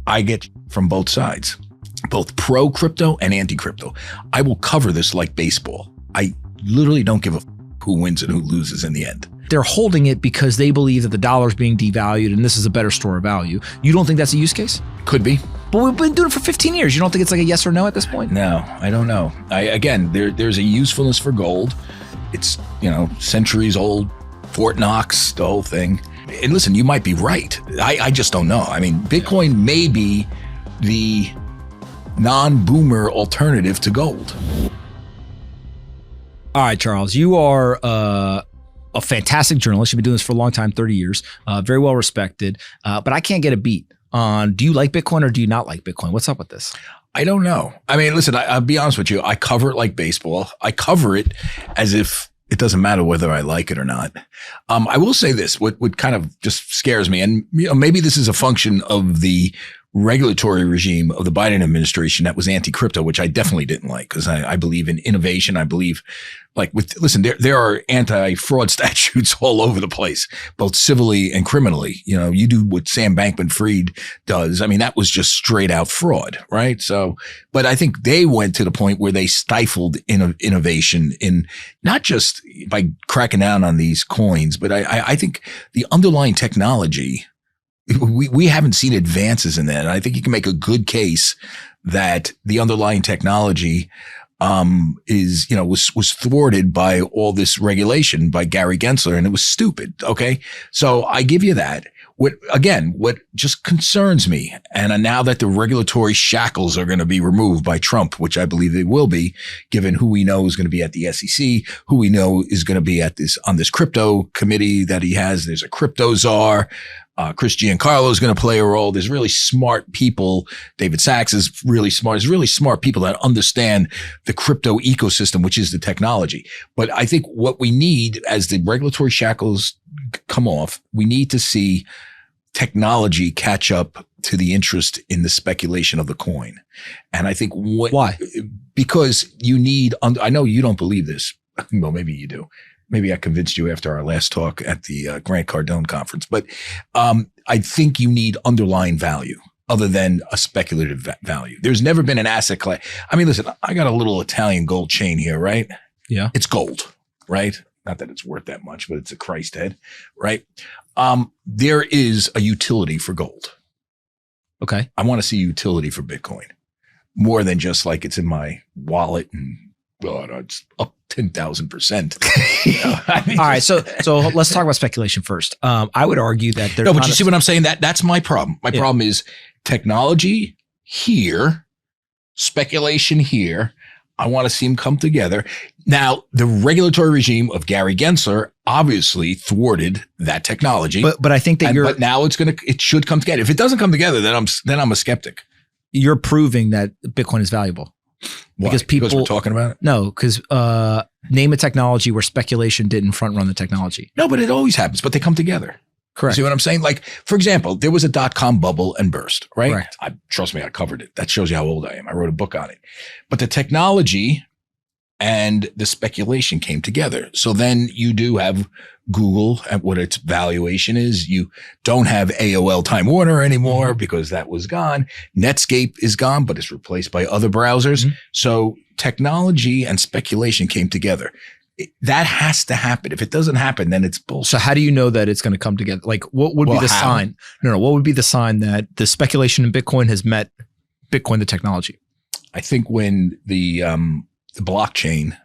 I get from both sides, both pro crypto and anti crypto. I will cover this like baseball. I literally don't give a who wins and who loses in the end. They're holding it because they believe that the dollar is being devalued and this is a better store of value. You don't think that's a use case? Could be. But we've been doing it for 15 years. You don't think it's like a yes or no at this point? No, I don't know. There's a usefulness for gold. It's, centuries old, Fort Knox, the whole thing. And listen, you might be right. I just don't know. I mean, Bitcoin may be the non-boomer alternative to gold. All right, Charles, you are a fantastic journalist. You've been doing this for a long time, 30 years, very well respected. But I can't get a beat on, do you like Bitcoin or do you not like Bitcoin? What's up with this? I don't know. I mean, listen, I'll be honest with you. I cover it like baseball. I cover it as if it doesn't matter whether I like it or not. I will say this, what kind of just scares me, and maybe this is a function of the regulatory regime of the Biden administration that was anti-crypto, which I definitely didn't like, because I believe in innovation. I believe there are anti-fraud statutes all over the place, both civilly and criminally. You do what Sam Bankman-Fried does. I mean, that was just straight out fraud, right? So, but I think they went to the point where they stifled innovation in not just by cracking down on these coins, but I think the underlying technology, we haven't seen advances in that. And I think you can make a good case that the underlying technology was thwarted by all this regulation by Gary Gensler, and it was stupid. Okay. So I give you that. What just concerns me, and now that the regulatory shackles are going to be removed by Trump, which I believe they will be, given who we know is going to be at the SEC, who we know is going to be on this crypto committee that he has. There's a crypto czar. Chris Giancarlo is going to play a role. There's really smart people. David Sachs is really smart. There's really smart people that understand the crypto ecosystem, which is the technology. But I think what we need as the regulatory shackles come off, we need to see technology catch up to the interest in the speculation of the coin. And I think why? Because you need, I know you don't believe this. Well, maybe you do. Maybe I convinced you after our last talk at the Grant Cardone conference, but I think you need underlying value other than a speculative value. There's never been an asset class. I mean, listen, I got a little Italian gold chain here, right? Yeah. It's gold, right? Not that it's worth that much, but it's a Christ head, right? There is a utility for gold. Okay. I want to see utility for Bitcoin more than just like it's in my wallet and it's up 10,000%. All right. So let's talk about speculation first. I would argue that there's but you see what I'm saying? That's my problem. My problem is technology here, speculation here. I want to see them come together. Now, the regulatory regime of Gary Gensler obviously thwarted that technology. But I think that but now it should come together. If it doesn't come together, then I'm a skeptic. You're proving that Bitcoin is valuable. Why? Because we're talking about it? No, because name a technology where speculation didn't front run the technology. No, but it always happens, but they come together. Correct. See what I'm saying? Like, for example, there was a .com bubble and burst, right? Correct. Trust me, I covered it. That shows you how old I am. I wrote a book on it. But the technology and the speculation came together. So then you do have Google at what its valuation is. You don't have AOL Time Warner anymore because that was gone. Netscape is gone, but it's replaced by other browsers. Mm-hmm. So technology and speculation came together. That has to happen. If it doesn't happen, then it's bullshit. So how do you know that it's going to come together? Like, what would be the sign? No. What would be the sign that the speculation in Bitcoin has met Bitcoin, the technology? I think when the blockchain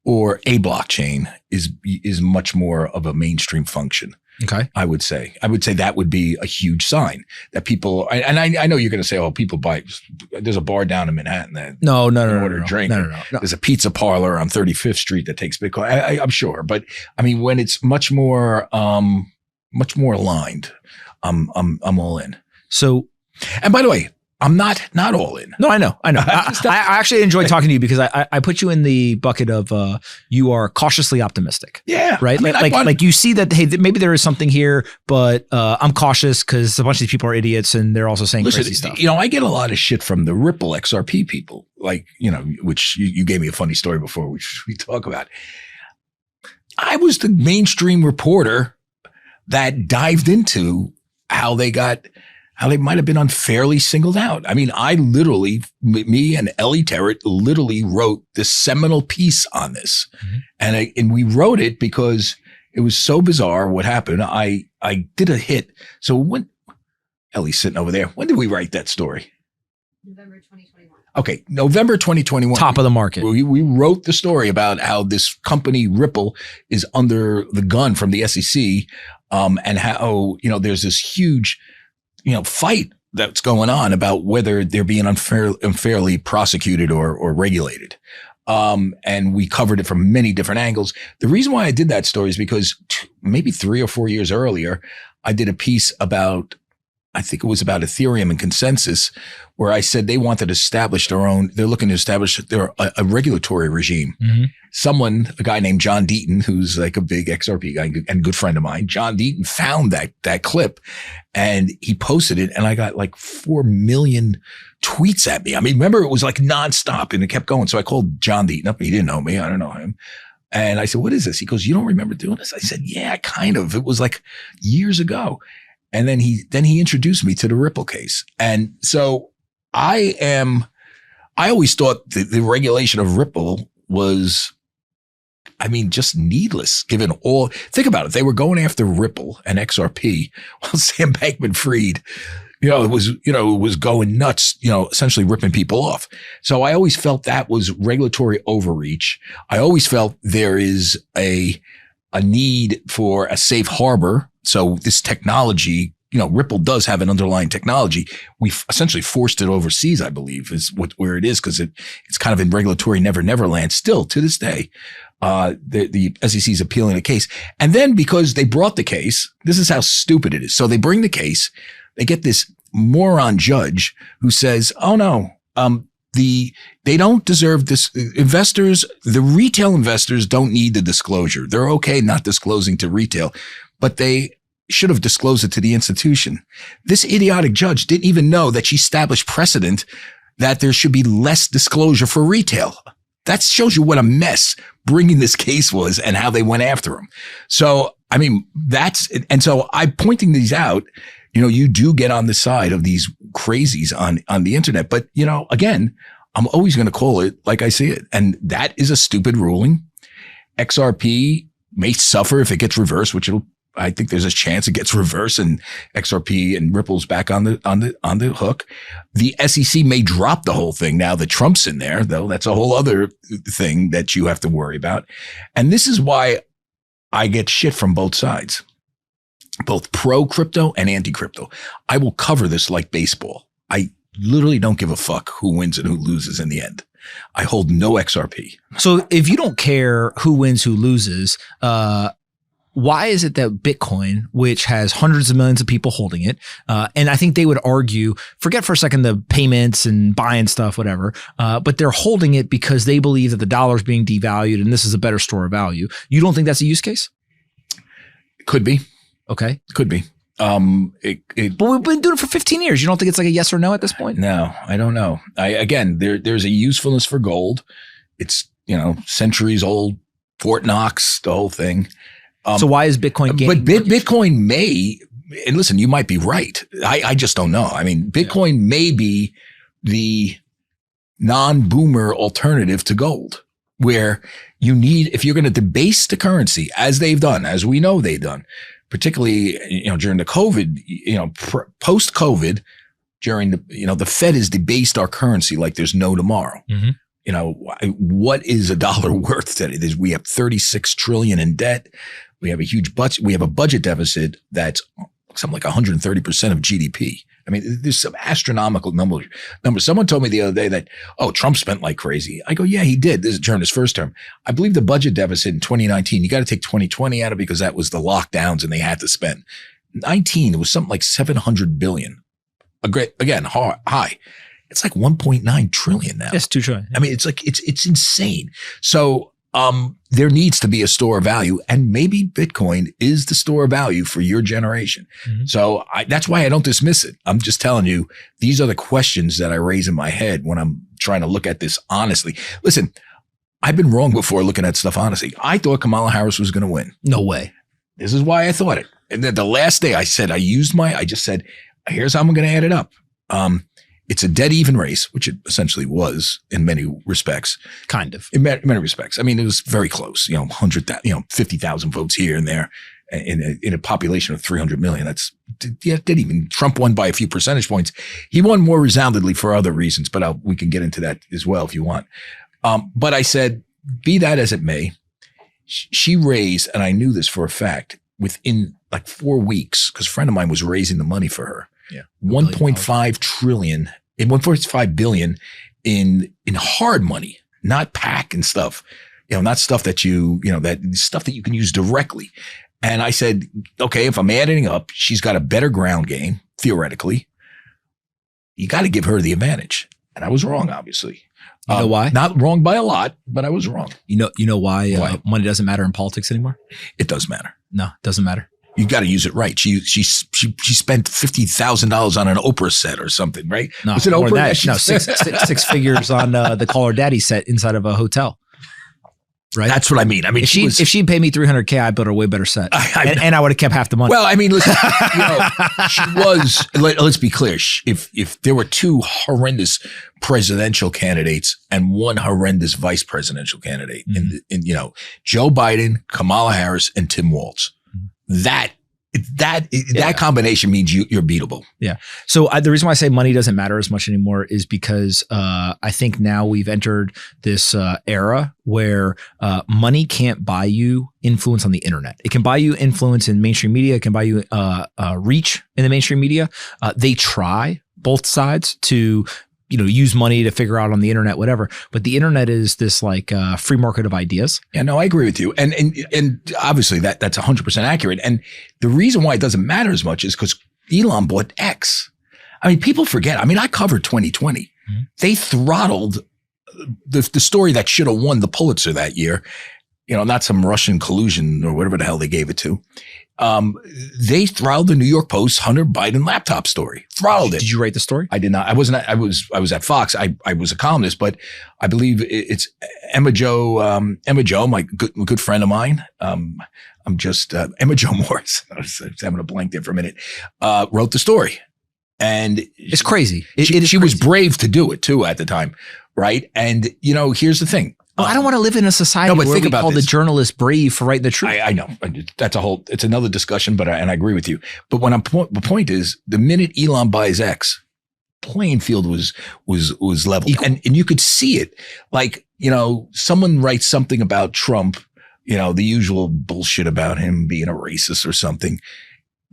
or a blockchain is much more of a mainstream function. Okay. I would say that would be a huge sign that people, and I know you're going to say, oh, people buy, there's a bar down in Manhattan that order a drink. No. There's a pizza parlor on 35th Street that takes Bitcoin. I'm sure. But I mean, when it's much more aligned, I'm all in. So, and by the way, I'm not all in. No, I know. I actually enjoy talking to you because I put you in the bucket of you are cautiously optimistic. Yeah. Right? I mean, like you see that, hey, maybe there is something here, but I'm cautious because a bunch of these people are idiots and they're also saying crazy stuff. I get a lot of shit from the Ripple XRP people, like, which you gave me a funny story before, which we talk about. I was the mainstream reporter that dived into how they got how they might have been unfairly singled out. I mean, I literally, me and Ellie Terrett literally wrote this seminal piece on this. And we wrote it because it was so bizarre what happened. I did a hit. So when Ellie's sitting over there, when did we write that story? November 2021. Okay, November 2021. Top of the market. We wrote the story about how this company Ripple is under the gun from the SEC, and how, there's this huge, fight that's going on about whether they're being unfairly prosecuted or regulated. And we covered it from many different angles. The reason why I did that story is because maybe 3 or 4 years earlier, I did a piece about, I think it was about Ethereum and consensus, where I said they wanted to establish they're looking to establish a regulatory regime. A guy named John Deaton, who's like a big XRP guy and good friend of mine, John Deaton found that clip and he posted it, and I got like 4 million tweets at me. I mean, remember, it was like nonstop and it kept going. So I called John Deaton up. He didn't know me. I don't know him. And I said, what is this? He goes, you don't remember doing this? I said, yeah, kind of. It was like years ago. And then he introduced me to the Ripple case. And so I always thought the regulation of Ripple was, just needless given think about it. They were going after Ripple and XRP while Sam Bankman-Fried, it was going nuts, essentially ripping people off. So I always felt that was regulatory overreach. I always felt there is a need for a safe harbor. So this technology, Ripple does have an underlying technology. We've essentially forced it overseas, I believe, is where it is, because it's kind of in regulatory never land still to this day. The SEC is appealing the case. And then because they brought the case, this is how stupid it is. So they bring the case, they get this moron judge who says, oh no, they don't deserve this. The retail investors don't need the disclosure. They're okay not disclosing to retail, but they should have disclosed it to the institution. This idiotic judge didn't even know that she established precedent that there should be less disclosure for retail. That shows you what a mess bringing this case was and how they went after him. So, so I'm pointing these out. You do get on the side of these crazies on the internet, but again, I'm always going to call it like I see it. And that is a stupid ruling. XRP may suffer if it gets reversed, I think there's a chance it gets reversed and XRP and Ripple's back on the hook. The SEC may drop the whole thing now that Trump's in there, though. That's a whole other thing that you have to worry about. And this is why I get shit from both sides, both pro crypto and anti crypto. I will cover this like baseball. I literally don't give a fuck who wins and who loses in the end. I hold no XRP. So if you don't care who wins, who loses, why is it that Bitcoin, which has hundreds of millions of people holding it, and I think they would argue, forget for a second the payments and buying stuff, whatever, but they're holding it because they believe that the dollar is being devalued and this is a better store of value. You don't think that's a use case? Could be. Okay. Could be. But we've been doing it for 15 years. You don't think it's like a yes or no at this point? No, I don't know. There's a usefulness for gold. It's, centuries old, Fort Knox, the whole thing. So why is Bitcoin gaining? But Bitcoin may, and listen, you might be right. I just don't know. Bitcoin may be the non-boomer alternative to gold, where you need, if you're going to debase the currency, as they've done, as we know they've done, particularly, during the COVID, post-COVID, during the Fed has debased our currency like there's no tomorrow. What is a dollar worth today? We have 36 trillion in debt. We have a huge budget. We have a budget deficit that's something like 130% of GDP. There's some astronomical numbers. Someone told me the other day that, Trump spent like crazy. I go, yeah, he did. This is during his first term. I believe the budget deficit in 2019, you got to take 2020 out of it because that was the lockdowns and they had to spend. 19, it was something like 700 billion. High. It's like 1.9 trillion now. It's 2 trillion. It's insane. So, there needs to be a store of value, and maybe Bitcoin is the store of value for your generation. Mm-hmm. So that's why I don't dismiss it. I'm just telling you, these are the questions that I raise in my head when I'm trying to look at this honestly. Listen, I've been wrong before looking at stuff honestly. I thought Kamala Harris was going to win. No way. This is why I thought it. And then the last day I just said, here's how I'm going to add it up. It's a dead even race, which it essentially was in many respects. Kind of. In many respects. I mean, it was very close, 50,000 votes here and there in a population of 300 million. That's, didn't even, Trump won by a few percentage points. He won more resoundingly for other reasons, but we can get into that as well if you want. But I said, be that as it may, she raised, and I knew this for a fact, within like 4 weeks, because a friend of mine was raising the money for her. Yeah. 1.5 trillion in 1.5 billion in hard money, not PAC and stuff, not stuff that that stuff that you can use directly. And I said, okay, if I'm adding up, she's got a better ground game, theoretically. You got to give her the advantage. And I was wrong, obviously. You know why? Not wrong by a lot, but I was wrong. You know why? Money doesn't matter in politics anymore? It does matter. No, it doesn't matter. You got to use it right. She spent $50,000 on an Oprah set or something, right? No, was it more Oprah? than that. Six figures on the Call Her Daddy set inside of a hotel. Right. That's what I mean. I mean, if she'd paid me $300K, I'd build her a way better set, and I would have kept half the money. Well, I mean, listen, she was. Let's be clear. If there were two horrendous presidential candidates and one horrendous vice presidential candidate, in Joe Biden, Kamala Harris, and Tim Walz, that combination means you're beatable. Yeah. So the reason why I say money doesn't matter as much anymore is because I think now we've entered this era where money can't buy you influence on the internet. It can buy you influence in mainstream media. It can buy you reach in the mainstream media. They try both sides to use money to figure out on the internet, whatever. But the internet is this like free market of ideas. Yeah, no, I agree with you. And obviously that's 100% accurate. And the reason why it doesn't matter as much is because Elon bought X. I mean, people forget. I mean, I covered 2020. Mm-hmm. They throttled the story that should have won the Pulitzer that year. Not some Russian collusion or whatever the hell they gave it to. They throttled the New York Post Hunter Biden laptop story. Throttled it. Did you write the story? I did not. I wasn't. I was at Fox. I was a columnist, but I believe it's Emma Jo, my good friend of mine. I'm just Emma Jo Morris. I was having a blank there for a minute. Wrote the story, and it's crazy. She was brave to do it too at the time, right? And here's the thing. I don't want to live in a society where we call the journalist brave for writing the truth. I know. It's another discussion, but I agree with you. But the point is, the minute Elon buys X, playing field was leveled. And you could see it. Like, someone writes something about Trump, the usual bullshit about him being a racist or something.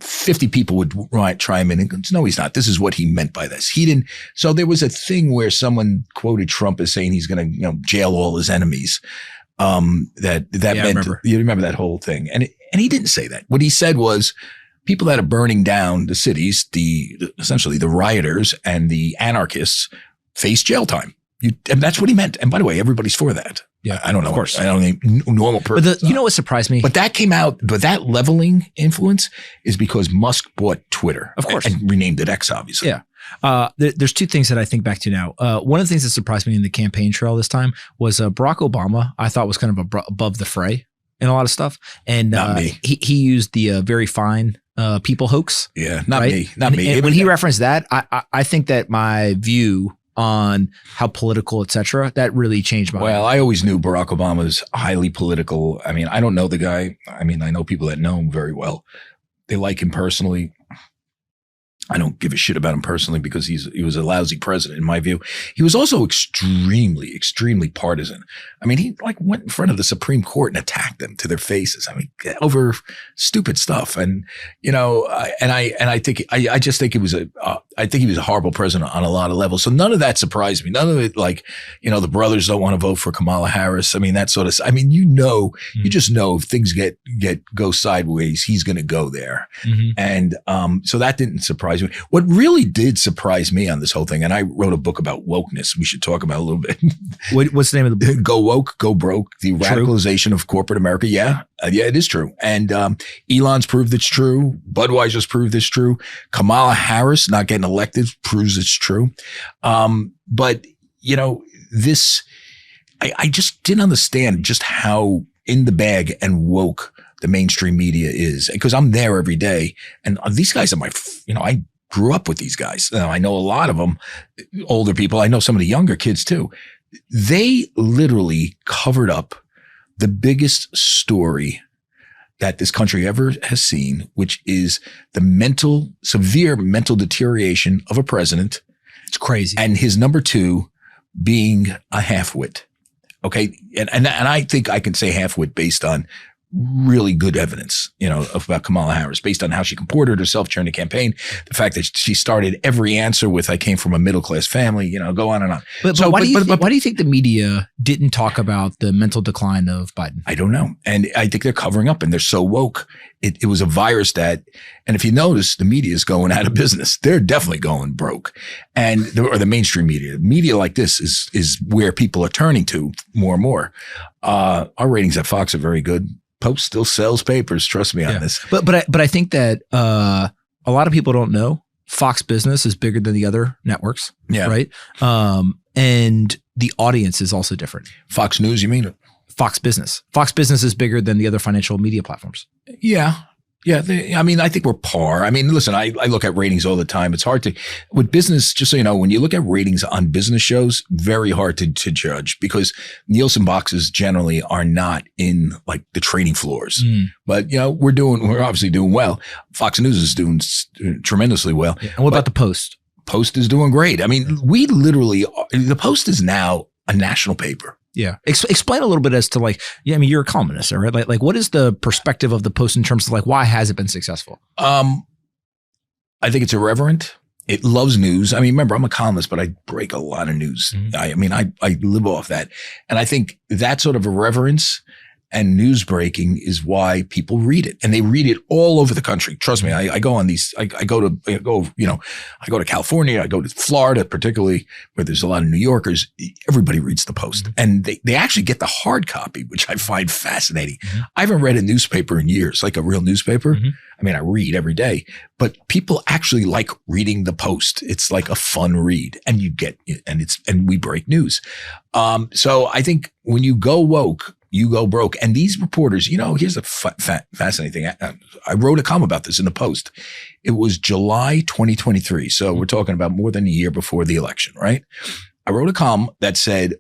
50 people would try him in and go, no, he's not. This is what he meant by this. He didn't. So there was a thing where someone quoted Trump as saying he's going to, jail all his enemies. That meant, you remember that whole thing. And he didn't say that. What he said was people that are burning down the cities, essentially the rioters and the anarchists face jail time. And that's what he meant. And by the way, everybody's for that. Yeah, I don't know. Of course. I don't think normal person. But what surprised me? But that came out, but that leveling influence is because Musk bought Twitter. Of course. And renamed it X, obviously. Yeah. There's two things that I think back to now. One of the things that surprised me in the campaign trail this time was Barack Obama, I thought was kind of above the fray in a lot of stuff. And not me. He used the very fine people hoax. Yeah, not me. Not me. And when he referenced that, I think that my view on how political, et cetera, that really changed my mind. Well, I always knew Barack Obama was highly political. I mean, I don't know the guy. I mean, I know people that know him very well. They like him personally. I don't give a shit about him personally because he was a lousy president in my view. He was also extremely, extremely partisan. I mean, he went in front of the Supreme Court and attacked them to their faces. I mean, over stupid stuff. And, I think, I just think I think he was a horrible president on a lot of levels. So none of that surprised me. None of it the brothers don't want to vote for Kamala Harris. I mean, that sort of, you just know if things go sideways, he's going to go there. Mm-hmm. And, so that didn't surprise me. What really did surprise me on this whole thing, and I wrote a book about wokeness. We should talk about a little bit. What's the name of the book? Go Woke, Go Broke, the radicalization of corporate America. Yeah, it is true. And Elon's proved it's true. Budweiser's proved it's true. Kamala Harris not getting elected proves it's true. But, this, I just didn't understand just how in the bag and woke the mainstream media is, because I'm there every day. And these guys are grew up with these guys. Now, I know a lot of them, older people. I know some of the younger kids too. They literally covered up the biggest story that this country ever has seen, which is the severe mental deterioration of a president. It's crazy. And his number two being a halfwit. Okay. And I think I can say halfwit based on really good evidence, about Kamala Harris, based on how she comported herself during the campaign. The fact that she started every answer with, I came from a middle-class family, go on and on. But why do you think the media didn't talk about the mental decline of Biden? I don't know. And I think they're covering up and they're so woke. It was a virus and if you notice, the media is going out of business. They're definitely going broke. Or the mainstream media like this is where people are turning to more and more. Our ratings at Fox are very good. Post still sells papers. Trust me on this. But I think that a lot of people don't know Fox Business is bigger than the other networks. Yeah. Right. And the audience is also different. Fox News, you mean? Fox Business. Fox Business is bigger than the other financial media platforms. Yeah. Yeah. I think we're par. Listen, I look at ratings all the time. It's hard with business, just so you know, when you look at ratings on business shows, very hard to judge because Nielsen boxes generally are not in like the trading floors. But, we're obviously doing well. Fox News is doing tremendously well. Yeah. And what about the Post? Post is doing great. We literally, the Post is now a national paper. Yeah. Explain a little bit as to you're a columnist, right? Like what is the perspective of the Post in terms of why has it been successful? I think it's irreverent. It loves news. Remember, I'm a columnist, but I break a lot of news. Mm-hmm. I live off that. And I think that sort of irreverence and news breaking is why people read it, and they read it all over the country. Trust me, I go on these. I go to California, I go to Florida, particularly where there's a lot of New Yorkers. Everybody reads the Post, mm-hmm. and they actually get the hard copy, which I find fascinating. Mm-hmm. I haven't read a newspaper in years, like a real newspaper. Mm-hmm. I read every day, but people actually like reading the Post. It's like a fun read, and and we break news. So I think when you go woke, you go broke. And these reporters, here's a fascinating thing. I wrote a column about this in the Post. It was July 2023. So we're talking about more than a year before the election, right? I wrote a column that said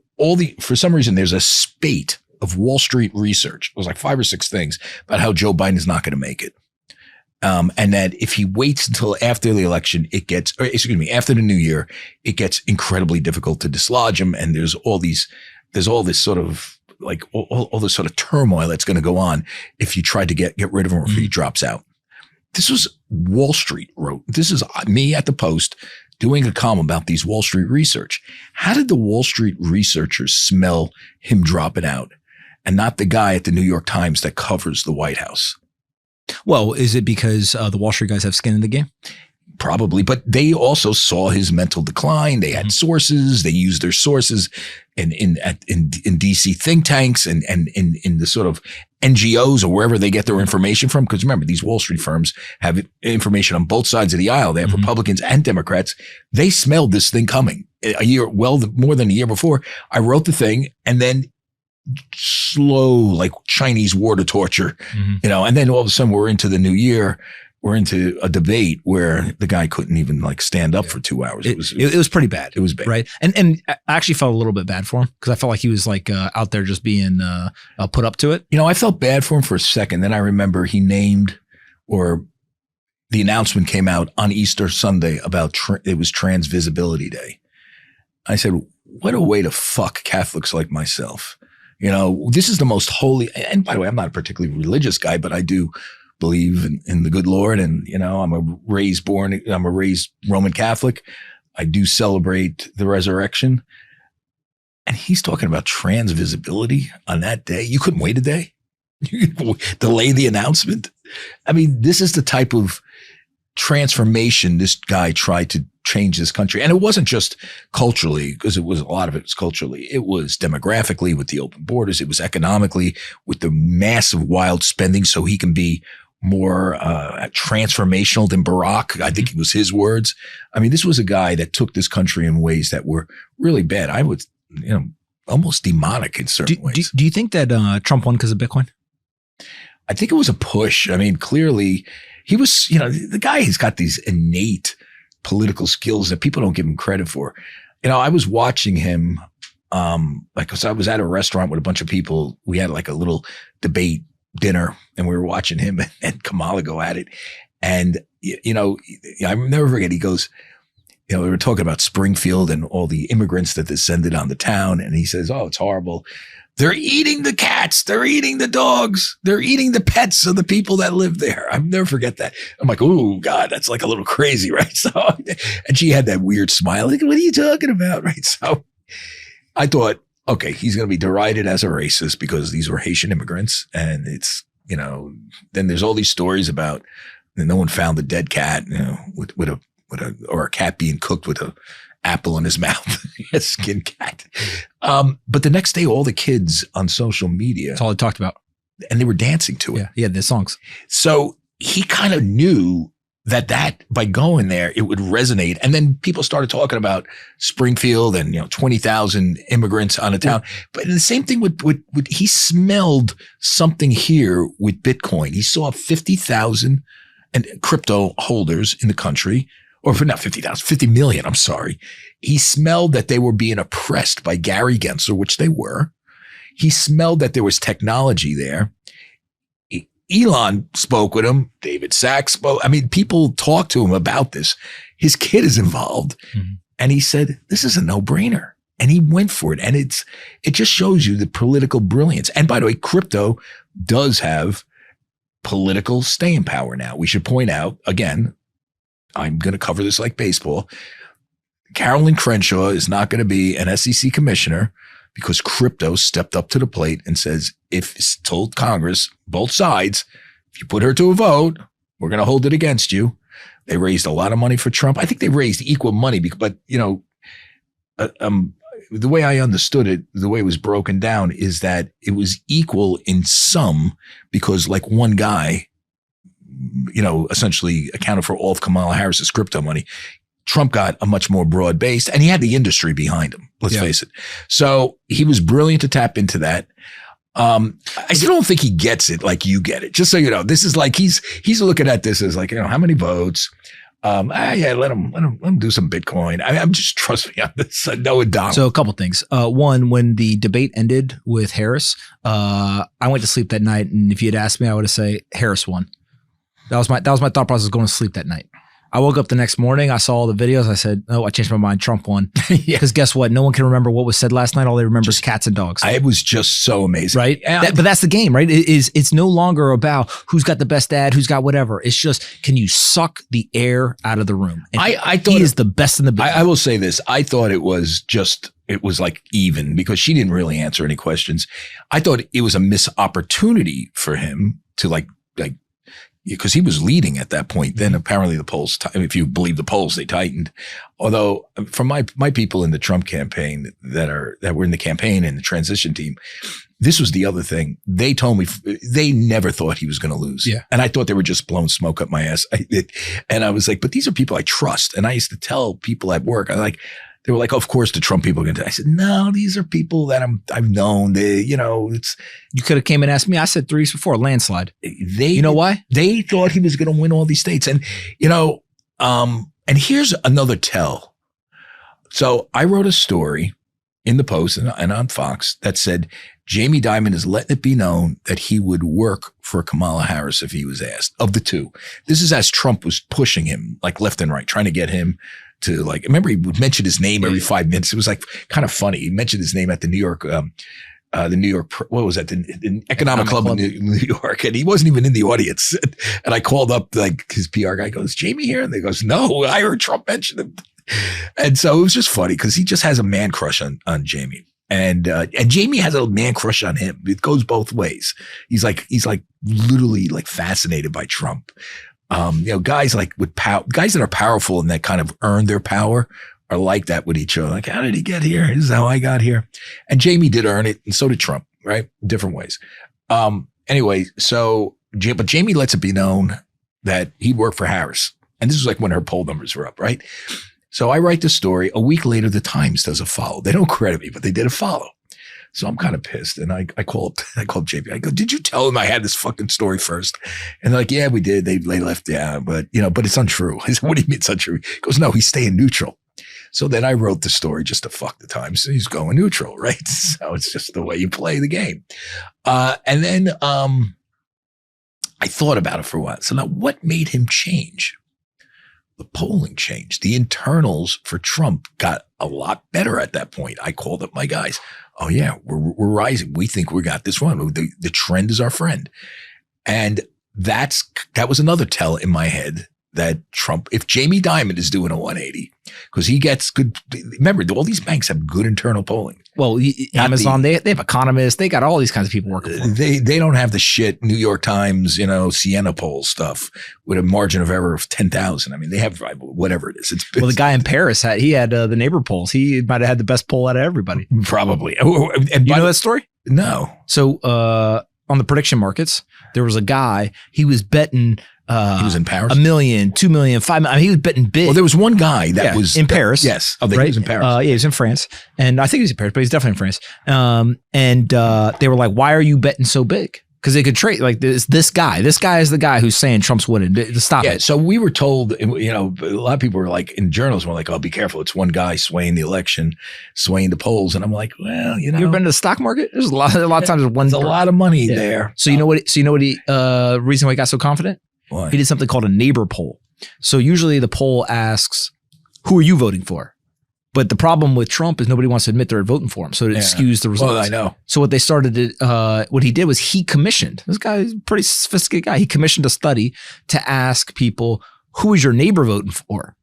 for some reason, there's a spate of Wall Street research. It was like 5 or 6 things about how Joe Biden is not going to make it. And that if he waits until after the election, after the new year, it gets incredibly difficult to dislodge him. And there's all this sort of all this sort of turmoil that's going to go on if you try to get rid of him or if he drops out. This was Wall Street wrote. This is me at the Post doing a column about these Wall Street research. How did the Wall Street researchers smell him dropping out and not the guy at the New York Times that covers the White House? Well, is it because the Wall Street guys have skin in the game? Probably, but they also saw his mental decline. They had sources. They used their sources in DC think tanks and in the sort of NGOs or wherever they get their information from. Because remember, these Wall Street firms have information on both sides of the aisle. They have Republicans and Democrats. They smelled this thing coming more than a year before. I wrote the thing, and then slow, like Chinese water torture, and then all of a sudden we're into the new year. We're into a debate where the guy couldn't even stand up for 2 hours. It was pretty bad. It was bad. Right. And I actually felt a little bit bad for him because I felt like he was out there just being put up to it. I felt bad for him for a second. Then I remember the announcement came out on Easter Sunday about it was Trans Visibility Day. I said, what a way to fuck Catholics like myself. This is the most holy. And by the way, I'm not a particularly religious guy, but I do believe in the good Lord. And, I'm a raised Roman Catholic. I do celebrate the resurrection. And he's talking about trans visibility on that day. You couldn't wait a day. You could delay the announcement. This is the type of transformation this guy tried to change this country. And it wasn't just culturally, because a lot of it was culturally. It was demographically with the open borders. It was economically with the massive wild spending so he can be more transformational than Barack. I think it was his words. This was a guy that took this country in ways that were really bad. I would, almost demonic in certain ways. Do you think that Trump won because of Bitcoin? I think it was a push. Clearly he was, the guy has got these innate political skills that people don't give him credit for. You know, I was watching him, cause I was at a restaurant with a bunch of people. We had like a little debate dinner and we were watching him and Kamala go at it. And, you know, I never forget, he goes, you know, we were talking about Springfield and all the immigrants that descended on the town. And he says, oh, it's horrible. They're eating the cats. They're eating the dogs. They're eating the pets of the people that live there. I'll never forget that. I'm like, oh, God, that's like a little crazy, right? So, and she had that weird smile. Like, what are you talking about? Right. So I thought, okay, he's going to be derided as a racist because these were Haitian immigrants. And it's, you know, then there's all these stories about no one found the dead cat, you know, or a cat being cooked with a apple in his mouth, a skin cat. But the next day, all the kids on social media, That's all they talked about. and they were dancing to it. Yeah, the songs. So he kind of knew that by going there, it would resonate. And then people started talking about Springfield and, you know, 20,000 immigrants on a town. But the same thing with he smelled something here with Bitcoin. He saw 50,000 and crypto holders in the country, or for not 50,000, 50 million. I'm sorry. He smelled that they were being oppressed by Gary Gensler, which they were. He smelled that there was technology there. Elon spoke with him. David Sachs spoke. I mean, people talked to him about this. His kid is involved. Mm-hmm. And he said, this is a no-brainer. And he went for it. And it just shows you the political brilliance. And by the way, crypto does have political staying power now. We should point out, again, I'm going to cover this like baseball. Carolyn Crenshaw is not going to be an SEC commissioner because crypto stepped up to the plate and says, if it's told Congress, both sides, if you put her to a vote, we're going to hold it against you. They raised a lot of money for Trump. I think they raised equal money, but you know, the way I understood it, the way it was broken down is that it was equal in sum because like one guy, you know, essentially accounted for all of Kamala Harris's crypto money. Trump got a much more broad based and he had the industry behind him. Let's face it. So he was brilliant to tap into that. I still don't think he gets it like you get it. Just so you know, this is like, he's looking at this as like, you know, how many votes? Yeah, let him do some Bitcoin. I'm just trust me on this. No, Donald. So a couple things. One, when the debate ended with Harris, I went to sleep that night. And if you had asked me, I would have said Harris won. That was my thought process going to sleep that night. I woke up the next morning. I saw all the videos. I said, "Oh, I changed my mind. Trump won." Because guess what? No one can remember what was said last night. All they remember is cats and dogs. It was just so amazing, right? But that's the game, right? It's no longer about who's got the best ad, who's got whatever. It's just, can you suck the air out of the room? And I thought he is the best in the business. I will say this: I thought it was like even because she didn't really answer any questions. I thought it was a missed opportunity for him to like. Because he was leading at that point. Then apparently the polls, if you believe the polls, they tightened. Although from my people in the Trump campaign that were in the campaign and the transition team, this was the other thing. They told me they never thought he was going to lose. Yeah. And I thought they were just blowing smoke up my ass. And I was like, but these are people I trust. And I used to tell people at work, they were like, of course the Trump people are going to. I said, no, these are people that I've known. You could have came and asked me. I said 3 weeks before, landslide. You know why? They thought he was going to win all these states. And, you know, and here's another tell. So I wrote a story in the Post and on Fox that said, Jamie Dimon is letting it be known that he would work for Kamala Harris if he was asked, of the two. This is as Trump was pushing him like left and right, trying to get him to like, remember he would mention his name every 5 minutes. It was like kind of funny. He mentioned his name at the New York, what was that? The Economic Club in New York. And he wasn't even in the audience. And I called up like his PR guy goes, Jamie here? And they goes, no, I heard Trump mention him. And so it was just funny because he just has a man crush on Jamie. And Jamie has a man crush on him. It goes both ways. He's like literally like fascinated by Trump. You know, guys like with guys that are powerful and that kind of earn their power are like that with each other. Like, how did he get here? This is how I got here. And Jamie did earn it. And so did Trump, right? Different ways. Anyway, but Jamie lets it be known that he'd work for Harris. And this was like when her poll numbers were up, right? So I write the story. A week later, the Times does a follow. They don't credit me, but they did a follow. So I'm kind of pissed. And I call up JP. I go, did you tell him I had this fucking story first? And they're like, yeah, we did. They left. Yeah. But it's untrue. I said, what do you mean it's untrue? He goes, no, he's staying neutral. So then I wrote the story just to fuck the Times. So he's going neutral, right? So it's just the way you play the game. And then I thought about it for a while. So now what made him change? The polling changed. The internals for Trump got a lot better at that point. I called up my guys. Oh yeah, we're rising. We think we got this one. The trend is our friend. And that was another tell in my head that Trump, if Jamie Dimon is doing a 180, because he gets good, remember, all these banks have good internal polling. Well, Amazon, they have economists, they got all these kinds of people working for them. They don't have the shit New York Times, Siena poll stuff with a margin of error of 10,000. I mean, they have whatever it is. Well, the guy in Paris had the neighbor polls. He might have had the best poll out of everybody. Probably. And you know that story? No. So on the prediction markets, there was a guy, he was betting he was in Paris? $1 million, $2 million, $5 million. I mean, he was betting big. Well, there was one guy that was in Paris. Yes. Oh, right? He was in Paris. Yeah, he was in France. And I think he was in Paris, but he's definitely in France. And they were like, why are you betting so big? Because they could trade like this guy. This guy is the guy who's saying Trump's winning. Stop it. So we were told, a lot of people were like, in journals were like, oh, be careful. It's one guy swaying the election, swaying the polls. And I'm like, well, You ever been to the stock market? There's a lot of times there's a lot of money there. So you know what? Reason why he got so confident? Why? He did something called a neighbor poll. So usually the poll asks, who are you voting for? But the problem with Trump is nobody wants to admit they're voting for him. So it skews the results. Well, I know. So what they started to, what he did was he commissioned, this guy is a pretty sophisticated guy. He commissioned a study to ask people, who is your neighbor voting for?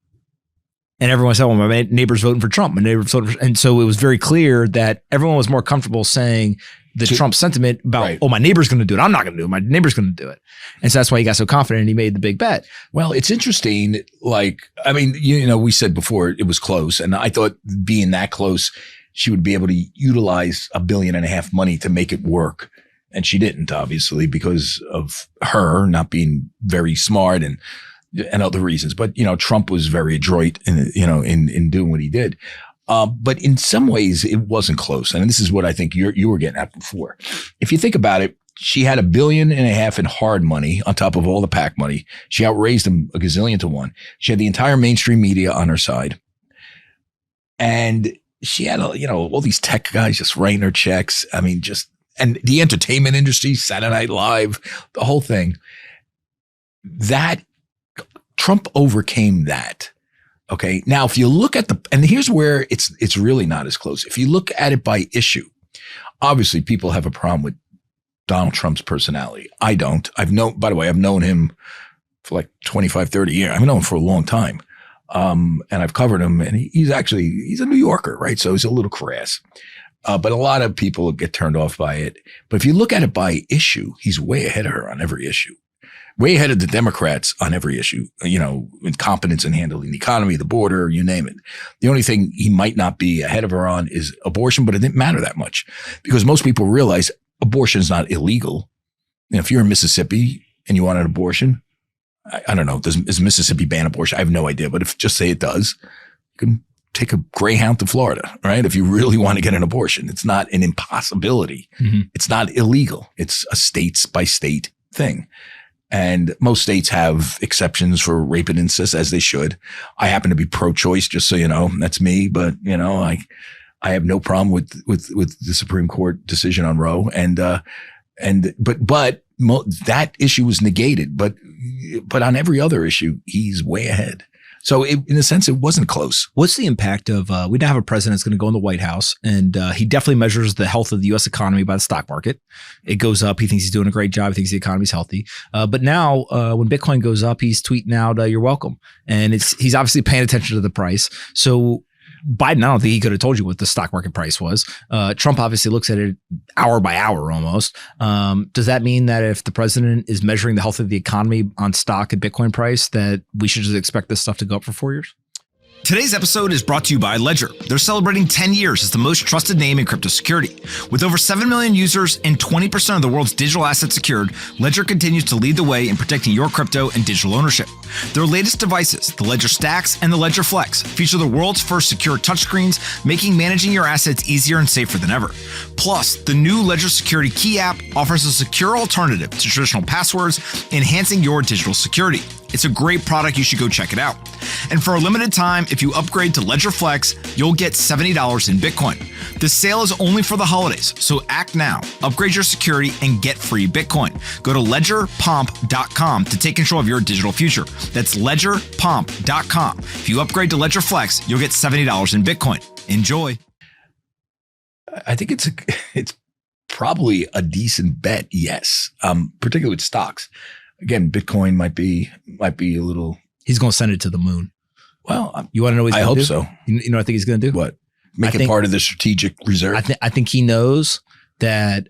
And everyone said, well, my neighbor's voting for Trump. My neighbor's voting for, and so it was very clear that everyone was more comfortable saying the Trump sentiment about, oh, my neighbor's going to do it. I'm not going to do it. My neighbor's going to do it. And so that's why he got so confident and he made the big bet. Well, it's interesting. Like, I mean, we said before it was close, and I thought being that close, she would be able to utilize $1.5 billion money to make it work. And she didn't, obviously, because of her not being very smart and other reasons. But, Trump was very adroit in doing what he did. But in some ways it wasn't close. And this is what I think you were getting at before. If you think about it, she had $1.5 billion in hard money on top of all the PAC money. She outraised him a gazillion to one. She had the entire mainstream media on her side. And she had, all these tech guys just writing her checks. I mean, and the entertainment industry, Saturday Night Live, the whole thing. That Trump overcame that. Okay. Now, if you look at and here's where it's really not as close. If you look at it by issue, obviously people have a problem with Donald Trump's personality. I don't. I've known him for like 25, 30 years. I've known him for a long time. And I've covered him, and he's a New Yorker, right? So he's a little crass. But a lot of people get turned off by it. But if you look at it by issue, he's way ahead of her on every issue. Way ahead of the Democrats on every issue, incompetence in handling the economy, the border, you name it. The only thing he might not be ahead of her on is abortion, but it didn't matter that much because most people realize abortion is not illegal. If you're in Mississippi and you want an abortion, I don't know, does Mississippi ban abortion? I have no idea, but if just say it does, you can take a Greyhound to Florida, right? If you really want to get an abortion, it's not an impossibility. Mm-hmm. It's not illegal. It's a states by state thing. And most states have exceptions for rape and incest, as they should. I happen to be pro-choice, just so you know. That's me. But, I have no problem with the Supreme Court decision on Roe. But that issue was negated. But on every other issue, he's way ahead. So in a sense, it wasn't close. What's the impact of, we now have a president that's going to go in the White House, and he definitely measures the health of the U.S. economy by the stock market. It goes up. He thinks he's doing a great job. He thinks the economy's healthy. But now when Bitcoin goes up, he's tweeting out, you're welcome. And he's obviously paying attention to the price. So Biden, I don't think he could have told you what the stock market price was. Trump obviously looks at it hour by hour almost. Does that mean that if the president is measuring the health of the economy on stock and Bitcoin price, that we should just expect this stuff to go up for 4 years? Today's episode is brought to you by Ledger. They're celebrating 10 years as the most trusted name in crypto security. With over 7 million users and 20% of the world's digital assets secured, Ledger continues to lead the way in protecting your crypto and digital ownership. Their latest devices, the Ledger Stacks and the Ledger Flex, feature the world's first secure touchscreens, making managing your assets easier and safer than ever. Plus, the new Ledger Security Key app offers a secure alternative to traditional passwords, enhancing your digital security. It's a great product. You should go check it out. And for a limited time, if you upgrade to Ledger Flex, you'll get $70 in Bitcoin. This sale is only for the holidays, so act now. Upgrade your security and get free Bitcoin. Go to ledgerpomp.com to take control of your digital future. That's ledgerpomp.com. If you upgrade to Ledger Flex, you'll get $70 in Bitcoin. Enjoy. I think it's probably a decent bet. Yes. Particularly with stocks. Again, Bitcoin might be a little. He's going to send it to the moon. Well, you want to know what he's I going to hope do? so. You know what I think he's going to do? What? Make it part of the strategic reserve? I think he knows that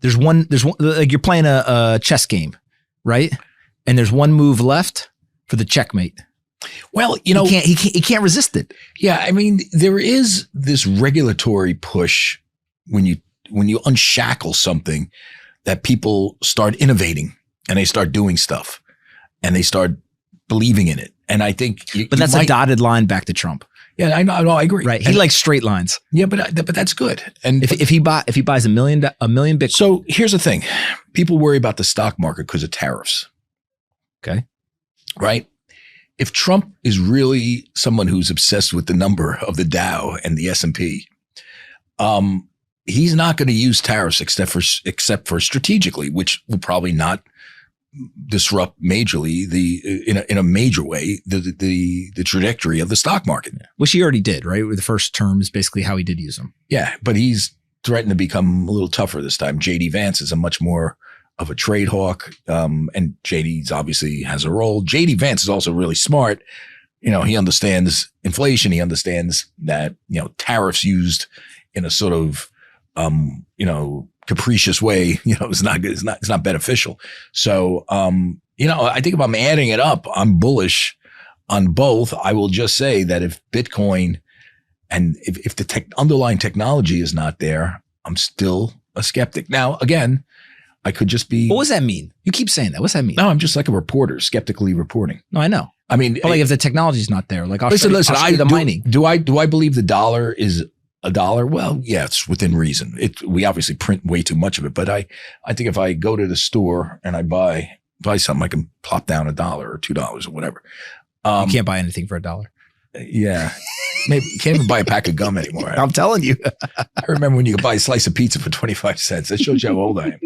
there's one like you're playing a chess game, right? And there's one move left for the checkmate. Well, you know, he can't resist it. Yeah, I mean, there is this regulatory push when you unshackle something that people start innovating and they start doing stuff and they start believing in it. And I think, but that's a dotted line back to Trump. Yeah, I know. I agree. Right, he likes straight lines. Yeah, but that's good. And if he buys $1 million Bitcoin. So here's the thing: people worry about the stock market because of tariffs. Okay, right. If Trump is really someone who's obsessed with the number of the Dow and the S&P, he's not going to use tariffs except for strategically, which will probably not disrupt majorly in a major way the trajectory of the stock market, which he already did. Right, the first term is basically how he did use them. Yeah, but he's threatened to become a little tougher this time. JD Vance is a much more of a trade hawk, and JD's obviously has a role. JD Vance is also really smart. You know, he understands inflation. He understands that, you know, tariffs used in a sort of, capricious way, is not good. It's not beneficial. So, I think if I'm adding it up, I'm bullish on both. I will just say that if Bitcoin and if the underlying technology is not there, I'm still a skeptic. Now, again, I could just be. What does that mean? You keep saying that. What's that mean? No, I'm just like a reporter, skeptically reporting. No, I know. I mean, but like if the technology is not there, like I'll listen, I'll show you the mining. Do I believe the dollar is a dollar? Well, yeah, it's within reason. We obviously print way too much of it, but I think if I go to the store and I buy something, I can plop down $1 or $2 or whatever. You can't buy anything for $1. Yeah. Maybe you can't even buy a pack of gum anymore. I'm telling you. I remember when you could buy a slice of pizza for 25 cents. That shows you how old I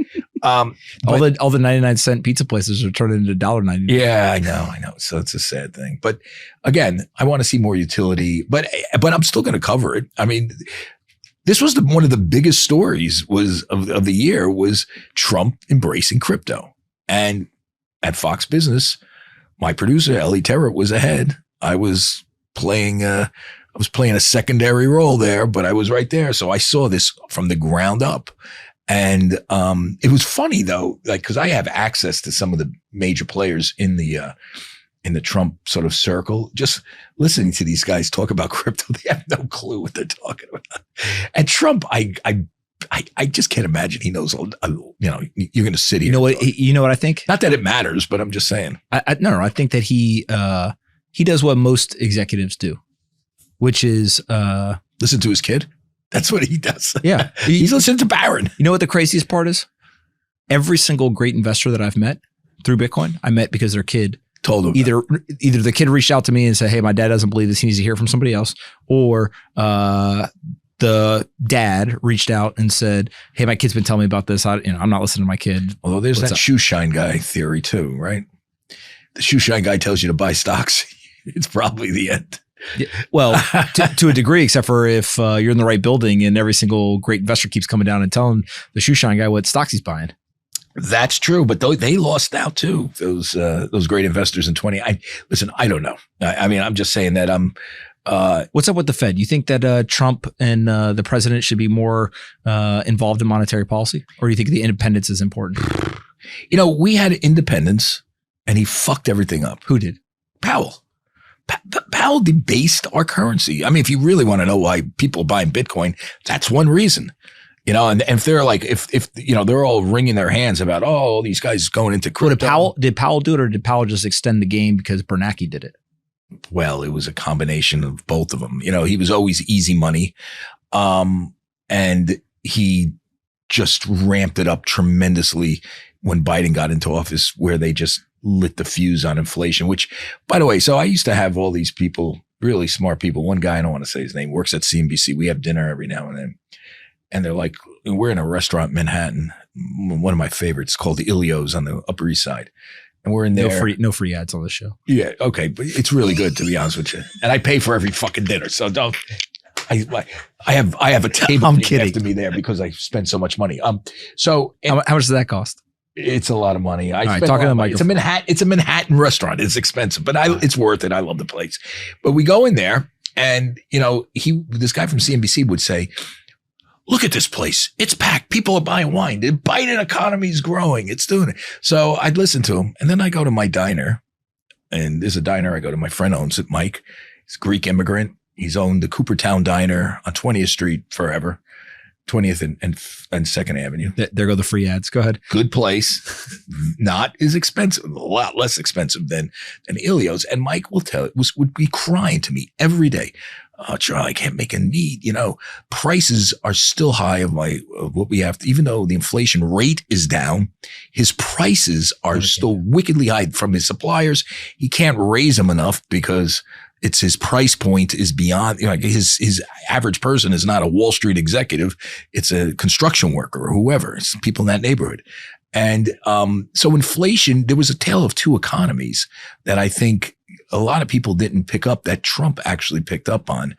am. All the 99-cent pizza places are turning into $1.99. Yeah, I know. So it's a sad thing. But again, I want to see more utility, but I'm still going to cover it. I mean, this was one of the biggest stories of the year was Trump embracing crypto. And at Fox Business, my producer, Ellie Terrett, was ahead. I was playing a secondary role there, but I was right there. So I saw this from the ground up. And it was funny though, like, because I have access to some of the major players in the Trump sort of circle. Just listening to these guys talk about crypto, they have no clue what they're talking about. And Trump, I just can't imagine he knows. You're going to sit here. You know what I think? Not that it matters, but I'm just saying. No, I think that he does what most executives do, which is listen to his kid. That's what he does. Yeah. He's listening to Barron. You know what the craziest part is? Every single great investor that I've met through Bitcoin, I met because their kid told them. Either the kid reached out to me and said, "Hey, my dad doesn't believe this. He needs to hear from somebody else," or the dad reached out and said, "Hey, my kid's been telling me about this. I'm not listening to my kid." Although there's that shoe shine guy theory too, right? The shoe shine guy tells you to buy stocks. It's probably the end. Yeah, well, to a degree, except for if you're in the right building and every single great investor keeps coming down and telling the shoe shine guy what stocks he's buying. That's true, but they lost out too. Those great investors in 20. Listen, I don't know. I mean, I'm just saying that I'm. What's up with the Fed? You think that Trump and the president should be more involved in monetary policy, or do you think the independence is important? We had independence, and he fucked everything up. Who did? Powell. Powell debased our currency. I mean, if you really want to know why people are buying Bitcoin, that's one reason. And if they're like, if they're all wringing their hands about, all these guys going into crypto. Well, did Powell do it, or did Powell just extend the game because Bernanke did it? Well, it was a combination of both of them. He was always easy money. And he just ramped it up tremendously when Biden got into office, where they just lit the fuse on inflation, which, by the way, so I used to have all these people, really smart people. One guy, I don't want to say his name, works at CNBC. We have dinner every now and then. And they're like, we're in a restaurant in Manhattan, one of my favorites, called the Ilios on the Upper East Side. And we're in there. No free ads on the show. Yeah. Okay. But it's really good, to be honest with you. And I pay for every fucking dinner. So don't, I have a table after me there because I spend so much money. So how much does that cost? It's a lot of money. It's a Manhattan restaurant. It's expensive, but it's worth it. I love the place. But we go in there, and this guy from CNBC would say, look at this place. It's packed. People are buying wine. The Biden economy is growing. It's doing it. So I'd listen to him. And then I go to my diner, and there's a diner I go to. My friend owns it, Mike. He's a Greek immigrant. He's owned the Coopertown Diner on 20th Street forever, 20th and 2nd Avenue. There go the free ads. Go ahead. Good place. Not as expensive, a lot less expensive than Ilios. And Mike will would be crying to me every day. Oh, Charlie, I can't make a need. Prices are still high of what we have to, even though the inflation rate is down, his prices are still wickedly high from his suppliers. He can't raise them enough because it's his price point is beyond, his average person is not a Wall Street executive. It's a construction worker or whoever. It's people in that neighborhood. And, so inflation, there was a tale of two economies that I think a lot of people didn't pick up, that Trump actually picked up on.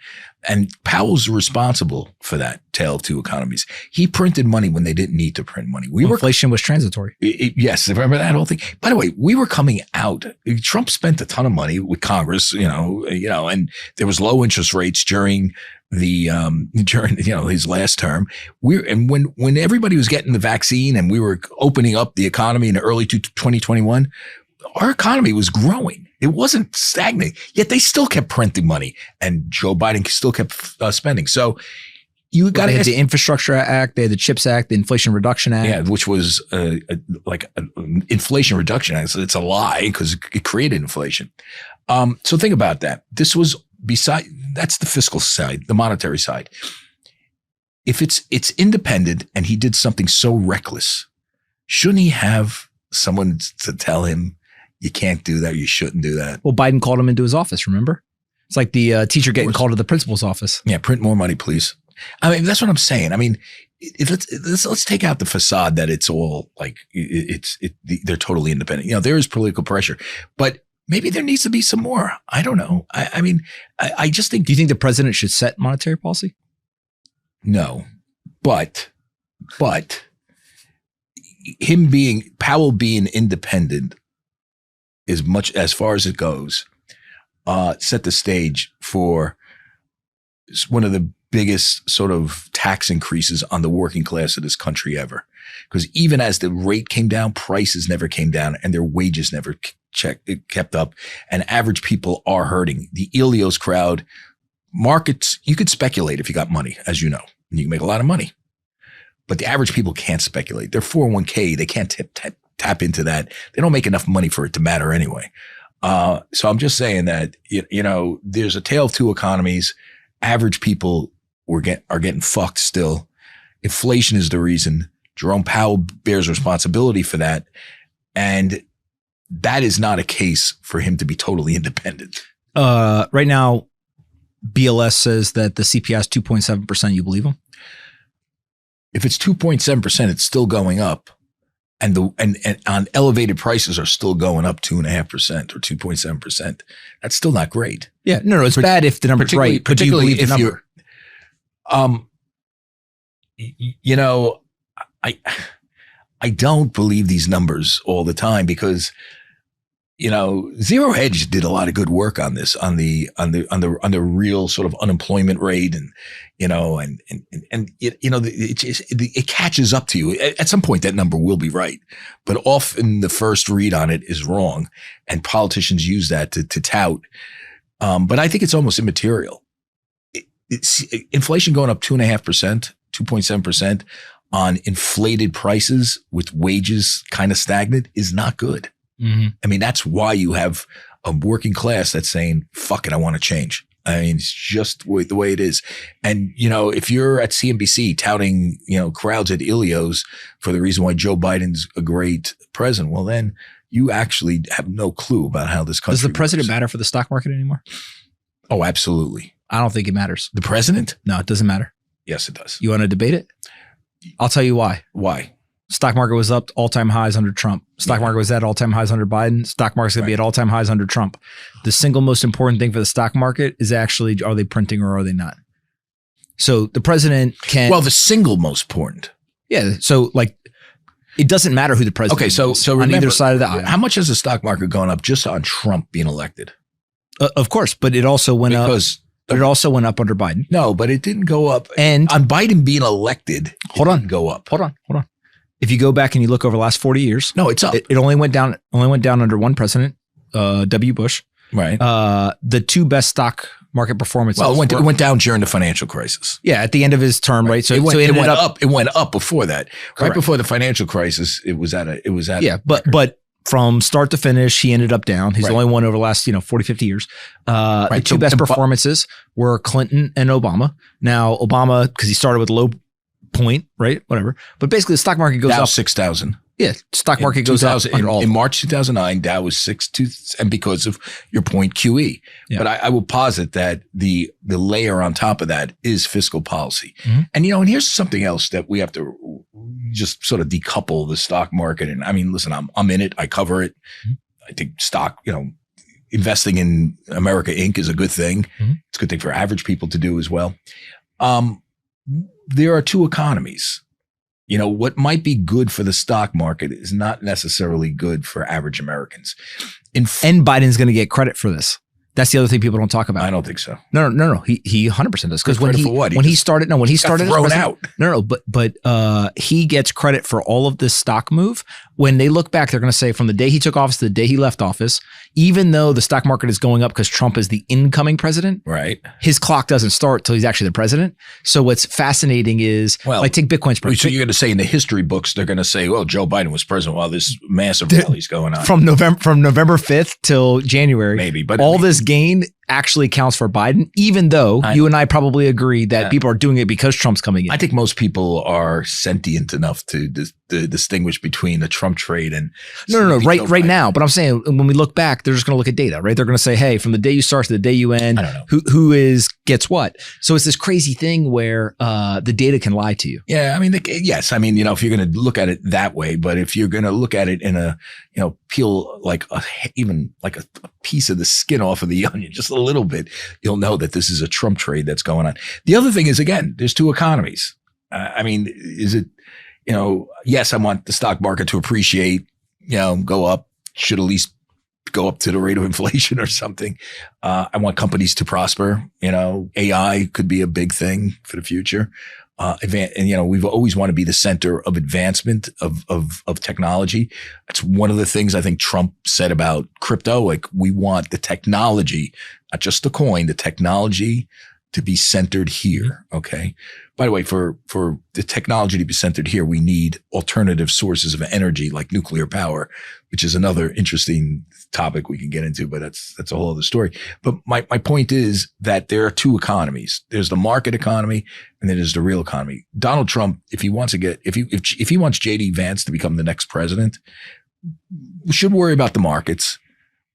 And Powell's responsible for that tale of two economies. He printed money when they didn't need to print money. Inflation was transitory. Yes. Remember that whole thing? By the way, we were coming out. Trump spent a ton of money with Congress, and there was low interest rates during his last term. When everybody was getting the vaccine and we were opening up the economy in the early 2021, our economy was growing. It wasn't stagnating, yet they still kept printing money, and Joe Biden still kept spending. So you got to the Infrastructure Act, they had the CHIPS Act, the Inflation Reduction Act. Yeah, which was like an Inflation Reduction Act. So it's a lie because it created inflation. So think about that. This was that's the fiscal side, the monetary side. If it's independent and he did something so reckless, shouldn't he have someone to tell him, you can't do that, you shouldn't do that? Well, Biden called him into his office, remember? It's like the teacher getting called to the principal's office. Yeah, print more money, please. I mean, that's what I'm saying. I mean, let's take out the facade that it's all like they're totally independent. There is political pressure, but maybe there needs to be some more. I don't know. I just think. Do you think the president should set monetary policy? No, but Powell being independent, as far as it goes, set the stage for one of the biggest sort of tax increases on the working class of this country ever. Because even as the rate came down, prices never came down and their wages never kept up. And average people are hurting. The Ilios crowd, markets, you could speculate if you got money, as you know, and you can make a lot of money. But the average people can't speculate. Their 401k, they can't tap into that. They don't make enough money for it to matter anyway. So I'm just saying that, there's a tale of two economies. Average people are getting fucked still. Inflation is the reason. Jerome Powell bears responsibility for that. And that is not a case for him to be totally independent. Right now, BLS says that the CPI is 2.7%. You believe them? If it's 2.7%, it's still going up. And on elevated prices are still going up 2.5% or 2.7%. That's still not great. Yeah, no, it's bad if the number's right. But do you believe the number? I don't believe these numbers all the time because, Zero Hedge did a lot of good work on this, on the real sort of unemployment rate, and it catches up to you. At some point, that number will be right, but often the first read on it is wrong, and politicians use that to tout But I think it's almost immaterial. It's inflation going up 2.5%, 2.7% on inflated prices with wages kind of stagnant is not good. Mm-hmm. I mean, that's why you have a working class that's saying, fuck it, I want to change. I mean, it's just the way it is. And, if you're at CNBC touting, crowds at Ilios for the reason why Joe Biden's a great president, well, then you actually have no clue about how this country Does the president works. matter for the stock market anymore? Oh, absolutely. I don't think it matters. The president? No, it doesn't matter. Yes, it does. You want to debate it? I'll tell you why. Why? Stock market was up all-time highs under Trump. Stock market was at all-time highs under Biden. Stock market's going to be at all-time highs under Trump. The single most important thing for the stock market is actually, are they printing or are they not? So the president can... Well, the single most important. Yeah. So it doesn't matter who the president Okay, so is remember, on either side of the aisle. how much has the stock market gone up just on Trump being elected? Of course, but it also went up. But it also went up under Biden. No, but it didn't go up. And on Biden being elected, hold on, didn't go up. Hold on. If you go back and you look over the last 40 years, No, it's up. it only went down. Only went down under one president, W. Bush. Right. The two best stock market performances. Well, it went down during the financial crisis. Yeah, at the end of his term, right? So it went, so it ended went up. up. It went up before that. Right Correct. before the financial crisis, it was at a Yeah, but from start to finish, he ended up down. He's Right. the only one over the last 40, 50 years. The Right. two So- best and Bu- performances were Clinton and Obama. Now, Obama, because he started with a low point, right? Whatever. But basically, the stock market goes Dow up. 6,000. Yeah, stock market goes up under all. In March 2009, Dow was 6.2, and because of your point, QE. Yeah. But I will posit that the layer on top of that is fiscal policy. Mm-hmm. And and here's something else that we have to just sort of decouple the stock market. And I mean, listen, I'm in it. I cover it. Mm-hmm. I think stock, investing in America Inc. is a good thing. Mm-hmm. It's a good thing for average people to do as well. There are two economies. What might be good for the stock market is not necessarily good for average Americans. And Biden's going to get credit for this. That's the other thing people don't talk about. I don't think so. No. He 100% does. Because when Credit he for what? when he started as thrown president- out. No, but he gets credit for all of this stock move. When they look back, they're going to say from the day he took office to the day he left office, even though the stock market is going up because Trump is the incoming president, Right. his clock doesn't start till he's actually the president. So what's fascinating is, take Bitcoin's So you're going to say in the history books, they're going to say, well, Joe Biden was president while this massive rally's going on. from November 5th till January. Maybe, but all this gain actually counts for Biden, even though you and I probably agree that people are doing it because Trump's coming in. I think most people are sentient enough to distinguish between a Trump trade and No, Joe right Biden. now. But I'm saying when we look back, they're just going to look at data, right? They're going to say, hey, from the day you start to the day you end, I don't know. who gets what. So it's this crazy thing where the data can lie to you. Yeah, I mean, yes. I mean, if you're going to look at it that way, but if you're going to look at it in a, peel even a piece of the skin off of the onion, just a little bit, you'll know that this is a Trump trade that's going on. The other thing is, again, there's two economies. I mean, is it, yes, I want the stock market to appreciate, go up, should at least go up to the rate of inflation or something. I want companies to prosper. AI could be a big thing for the future. And we've always want to be the center of advancement of technology. That's one of the things I think Trump said about crypto. Like, we want the technology, not just the coin, the technology to be centered here. Okay. By the way, for the technology to be centered here, we need alternative sources of energy like nuclear power, which is another interesting topic we can get into, but that's a whole other story. But my point is that there are two economies. There's the market economy and then there's the real economy. Donald Trump, if he wants JD Vance to become the next president, we should worry about the markets.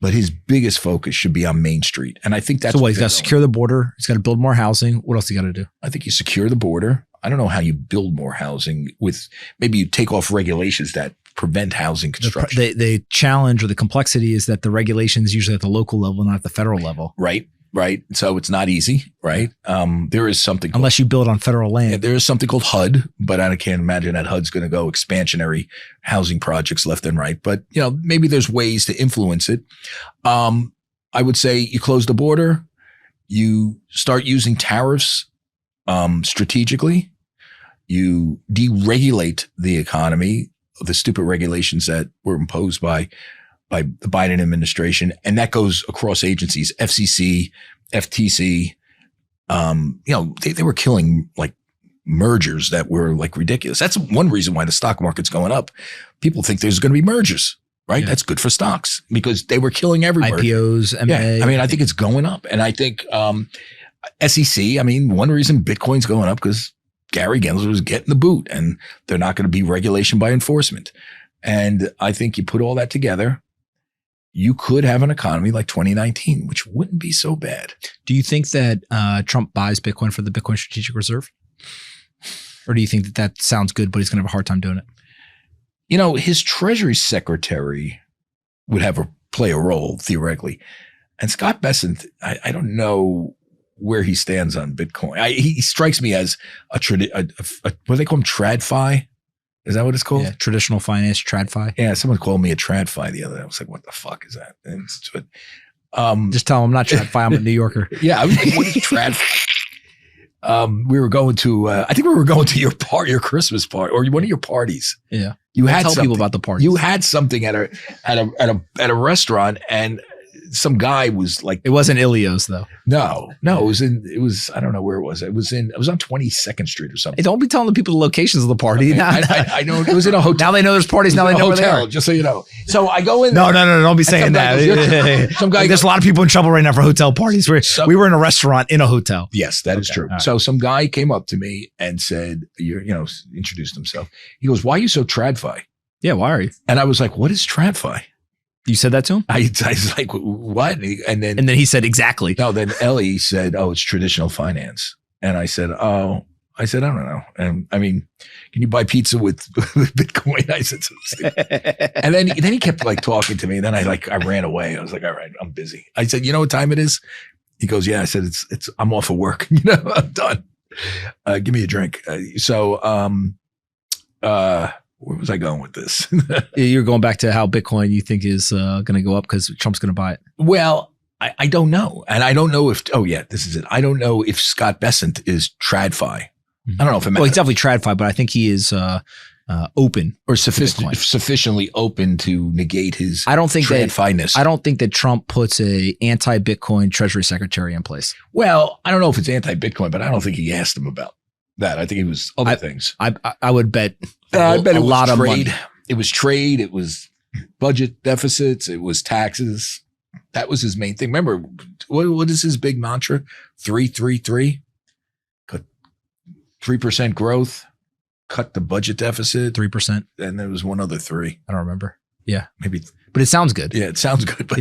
But his biggest focus should be on Main Street. And I think that's so he's got to secure the border. He's got to build more housing. What else he got to do? I think you secure the border. I don't know how you build more housing maybe you take off regulations that prevent housing construction. The challenge or the complexity is that the regulations usually at the local level, not at the federal level. Right. So it's not easy, right? There is something unless you build on federal land. There is something called HUD, but I can't imagine that HUD's going to go expansionary housing projects left and right. But maybe there's ways to influence it. I would say you close the border, you start using tariffs strategically, you deregulate the economy, the stupid regulations that were imposed by by the Biden administration. And that goes across agencies, FCC, FTC. They were killing like mergers that were like ridiculous. That's one reason why the stock market's going up. People think there's going to be mergers, right? Yeah. That's good for stocks because they were killing every merger. IPOs, M&A. Yeah. I mean, I think it's going up. And I think SEC, I mean, one reason Bitcoin's going up because Gary Gensler was getting the boot and they're not going to be regulation by enforcement. And I think you put all that together, you could have an economy like 2019, which wouldn't be so bad. Do you think that Trump buys Bitcoin for the Bitcoin Strategic Reserve? Or do you think that sounds good, but he's going to have a hard time doing it? His Treasury Secretary would play a role theoretically. And Scott Bessent, I don't know where he stands on Bitcoin. He strikes me as what do they call him? TradFi? Is that what it's called? Yeah, traditional finance, TradFi. Yeah, someone called me a TradFi the other day. I was like, what the fuck is that? And just tell him I'm not TradFi, I'm a New Yorker. Yeah, I was like, what is TradFi? We were going to, I think we were going to your Christmas party or one of your parties. Yeah. You had tell people about the party. You had something at a restaurant and some guy was like, it wasn't Ilios though. No, it was, I don't know where it was. It was on 22nd Street or something. Hey, don't be telling the people the locations of the party. Okay. I know it was in a hotel. Now they know there's parties. Now they know where they are. Just so you know. So I go in. No, don't be saying that. Some guy there's a lot of people in trouble right now for hotel parties. We were in a restaurant in a hotel. Yes, that is true. Right. So some guy came up to me and said, introduced himself. He goes, "Why are you so TradFi?" Yeah, why are you? And I was like, "What is TradFi?" You said that to him? I was like, what? And then he said exactly. No, then Ellie said, "Oh, it's traditional finance." And I said, "Oh," I don't know. And I mean, can you buy pizza with Bitcoin? I said, and then he kept like talking to me. And then I ran away. I was like, all right, I'm busy. I said, "You know what time it is?" He goes, "Yeah." I said, it's I'm off of work. I'm done. Give me a drink. Where was I going with this? You're going back to how Bitcoin you think is going to go up because Trump's going to buy it. Well, I don't know. And I don't know if, this is it. I don't know if Scott Bessent is TradFi. I don't know if it matters. Well, he's definitely TradFi, but I think he is open or sufficiently open to negate his TradFi-ness. I don't think that Trump puts a anti-Bitcoin Treasury Secretary in place. Well, I don't know if it's anti-Bitcoin, but I don't think he asked him about that. I think it was other things. I would bet. I bet a lot of trade. Money. It was trade. It was budget deficits. It was taxes. That was his main thing. Remember, what is his big mantra? 3-3-3. Cut 3% growth. Cut the budget deficit. 3%. And there was one other 3. I don't remember. Yeah, maybe. But it sounds good. Yeah, it sounds good. But,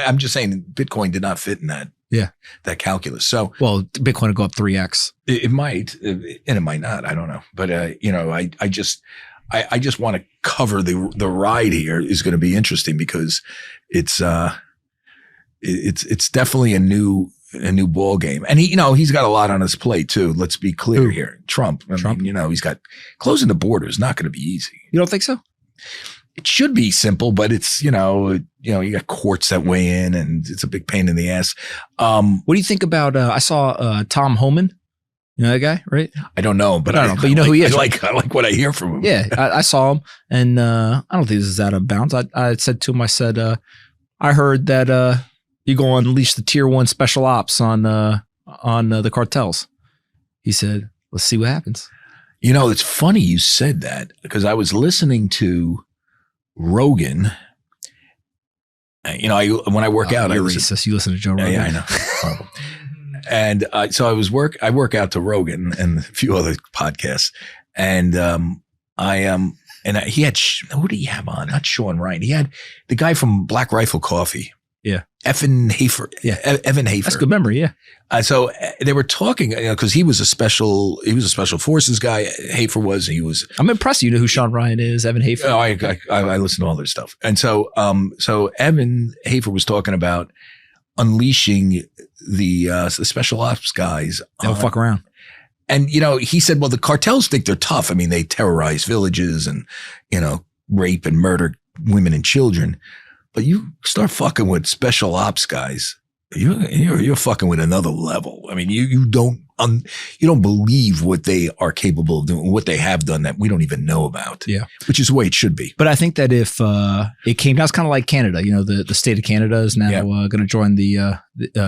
I'm just saying, Bitcoin did not fit in that. Yeah, that calculus. So, well, Bitcoin will go up 3x. It might, and it might not. I don't know. But I just want to cover the ride here is going to be interesting because it's definitely a new ball game. And he's got a lot on his plate too. Let's be clear here. Trump. Trump. He's got closing the border is not going to be easy. You don't think so? It should be simple, but it's, you got courts that weigh in and it's a big pain in the ass. What do you think about, I saw Tom Homan, you know that guy, right? I don't know, but but you know who he is. I like what I hear from him. Yeah, I saw him and I don't think this is out of bounds. I said to him, I heard that you're going to unleash the tier 1 special ops on the cartels. He said, let's see what happens. It's funny you said that because I was listening to Rogan. When I work out, you're racist. You listen to Joe Rogan. Yeah, I know. And so I work out to Rogan and a few other podcasts, and he had who did he have on? Not Sean Ryan. He had the guy from Black Rifle Coffee. Yeah. Evan Hafer. Yeah. Evan Hafer. That's good memory. Yeah. So they were talking, cause he was a special forces guy. Hafer was, I'm impressed. You know who Sean Ryan is, Evan Hafer. Oh, I listen to all their stuff. And so Evan Hafer was talking about unleashing the special ops guys. They don't fuck around. And, he said, well, the cartels think they're tough. I mean, they terrorize villages and, rape and murder women and children. But you start fucking with special ops guys, you're fucking with another level. I mean, you don't you don't believe what they are capable of doing, what they have done that we don't even know about. Yeah. Which is the way it should be. But I think that if it came down, it's kind of like Canada. You know, the state of Canada is now going to join the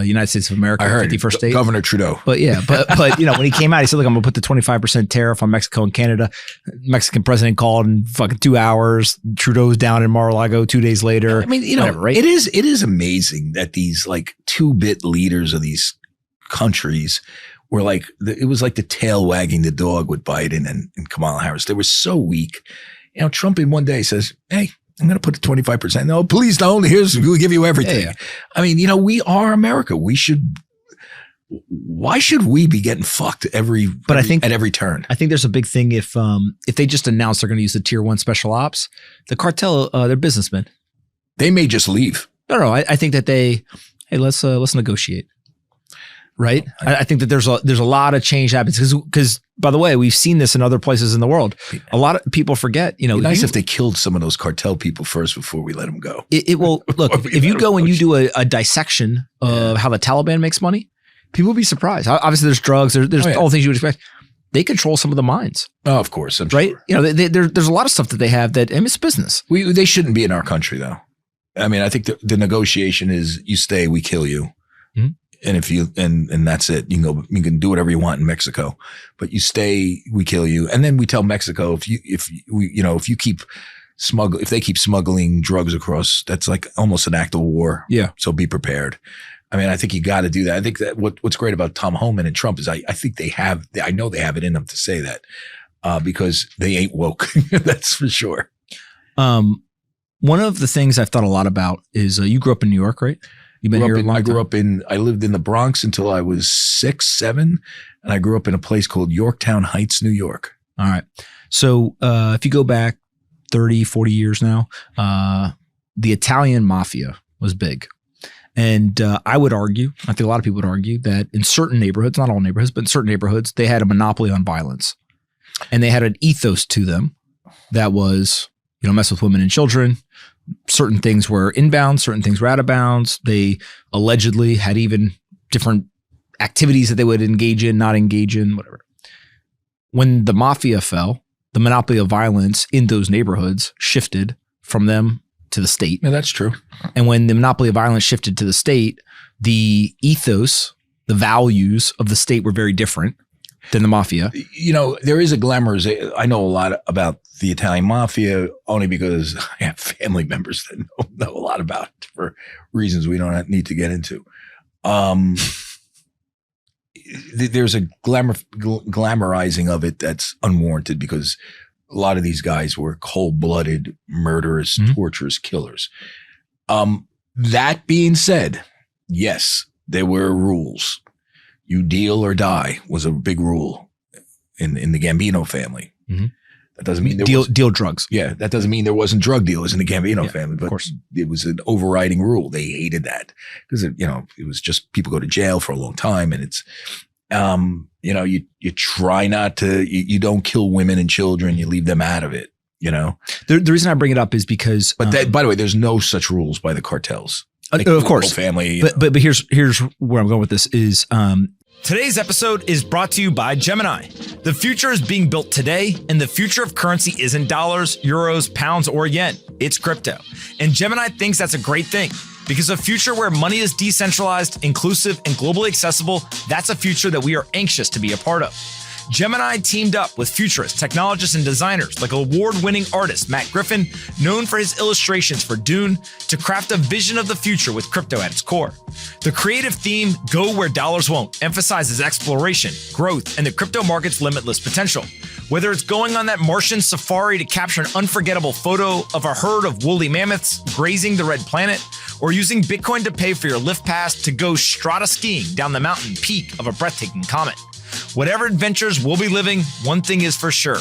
United States of America, I heard 51st state. Governor Trudeau. But you know, when he came out, he said, "Look, I'm going to put the 25% tariff on Mexico and Canada." Mexican president called in fucking 2 hours. Trudeau's down in Mar-a-Lago 2 days later. I mean, you know, whatever, right? it is amazing that these like 2-bit leaders of these countries were like, it was like the tail wagging the dog with Biden and Kamala Harris. They were so weak. You know, Trump in one day says, "Hey, I'm going to put the 25%. No, please don't. We'll give you everything." Yeah. I mean, you know, we are America. Why should we be getting fucked at every turn? I think there's a big thing if they just announce they're going to use the tier 1 special ops, the cartel, they're businessmen. They may just leave. No, I think that let's negotiate. Right. I think that there's a lot of change happens because by the way, we've seen this in other places in the world. A lot of people forget, you know, It'd be nice if they killed some of those cartel people first before we let them go. It will look, if you go and you do a dissection of how the Taliban makes money, people will be surprised. Obviously there's drugs, there's all the things you would expect. They control some of the mines. Oh, of course. I'm right. Sure. You know, there's a lot of stuff that they have that, and it's business. They shouldn't be in our country though. I mean, I think the negotiation is you stay, we kill you. Mm-hmm. And if you, and that's it, you can do whatever you want in Mexico, but you stay, we kill you. And then we tell Mexico, if they keep smuggling drugs across, that's like almost an act of war. Yeah. So be prepared. I mean, I think you got to do that. I think that what's great about Tom Homan and Trump is I think I know they have it in them to say that, because they ain't woke. That's for sure. One of the things I've thought a lot about is you grew up in New York, right? You've been here a long time. I lived in the Bronx until I was 6, 7, and I grew up in a place called Yorktown Heights, New York. All right. So if you go back 30, 40 years now, the Italian mafia was big. And I would argue, I think a lot of people would argue that in certain neighborhoods, not all neighborhoods, but in certain neighborhoods, they had a monopoly on violence. And they had an ethos to them that was, you know, mess with women and children. Certain things were inbound, certain things were out of bounds. They allegedly had even different activities that they would engage in, not engage in, whatever. When the mafia fell, the monopoly of violence in those neighborhoods shifted from them to the state. Yeah, that's true. And when the monopoly of violence shifted to the state, the ethos, the values of the state were very different than the mafia. You know, there is a glamorous. I know a lot about the Italian mafia only because I have family members that know a lot about it for reasons we don't need to get into. There's a glamorizing of it that's unwarranted because a lot of these guys were cold-blooded, murderous, torturous killers. That being said, yes, there were rules. You deal or die was a big rule in the Gambino family. Mm-hmm. That doesn't mean deal drugs. Yeah, that doesn't mean there wasn't drug dealers in the Gambino family, but of course it was an overriding rule. They hated that because it was just people go to jail for a long time, and it's you try not to, you don't kill women and children, you leave them out of it. You know, the reason I bring it up is because, by the way, there's no such rules by the cartels. Of course, family. But here's where I'm going with this is. Today's episode is brought to you by Gemini. The future is being built today, and the future of currency isn't dollars, euros, pounds, or yen. It's crypto. And Gemini thinks that's a great thing because a future where money is decentralized, inclusive, and globally accessible, that's a future that we are anxious to be a part of. Gemini teamed up with futurists, technologists, and designers like award-winning artist Matt Griffin, known for his illustrations for Dune, to craft a vision of the future with crypto at its core. The creative theme, Go Where Dollars Won't, emphasizes exploration, growth, and the crypto market's limitless potential. Whether it's going on that Martian safari to capture an unforgettable photo of a herd of woolly mammoths grazing the red planet, or using Bitcoin to pay for your lift pass to go strata skiing down the mountain peak of a breathtaking comet. Whatever adventures we'll be living, one thing is for sure.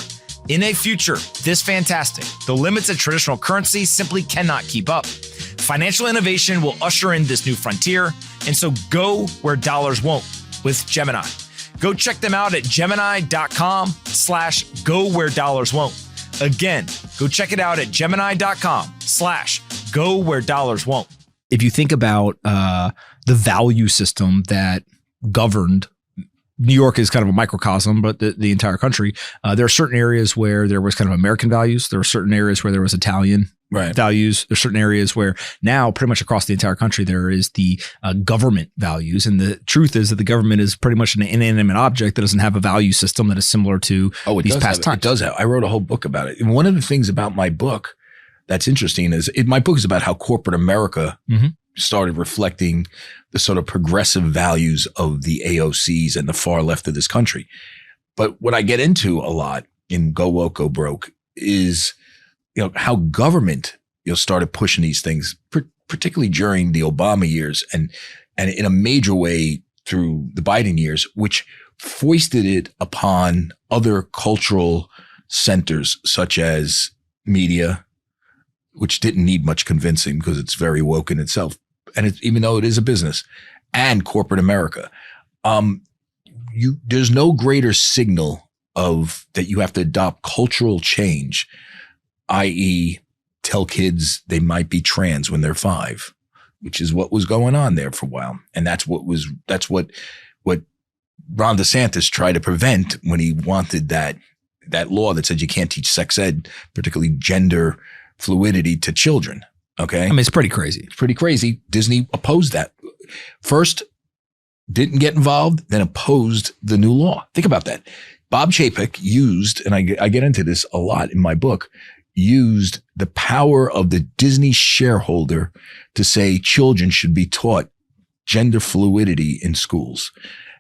In a future this fantastic, the limits of traditional currency simply cannot keep up. Financial innovation will usher in this new frontier, and so go where dollars won't with Gemini. Go check them out at gemini.com/go where dollars won't. Again, go check it out at gemini.com/go where dollars won't. If you think about the value system that governed New York is kind of a microcosm, but the entire country, there are certain areas where there was kind of American values. There were certain areas where there was Italian values. There's certain areas where now pretty much across the entire country, there is the government values. And the truth is that the government is pretty much an inanimate object that doesn't have a value system that is similar to these past times. It does have. I wrote a whole book about it. And one of the things about my book that's interesting is my book is about how corporate America started reflecting the sort of progressive values of the AOCs and the far left of this country. But what I get into a lot in Go Woke, Go Broke is, how government, started pushing these things, particularly during the Obama years and in a major way through the Biden years, which foisted it upon other cultural centers such as media, which didn't need much convincing because it's very woke in itself. And even though it is a business, and corporate America, there's no greater signal of that you have to adopt cultural change, i.e. tell kids they might be trans when they're 5, which is what was going on there for a while. And that's what Ron DeSantis tried to prevent when he wanted that law that said you can't teach sex ed, particularly gender fluidity, to children. Okay. I mean, it's pretty crazy. It's pretty crazy. Disney opposed that. First, didn't get involved, then opposed the new law. Think about that. Bob Chapek used, and I get into this a lot in my book, used the power of the Disney shareholder to say children should be taught gender fluidity in schools.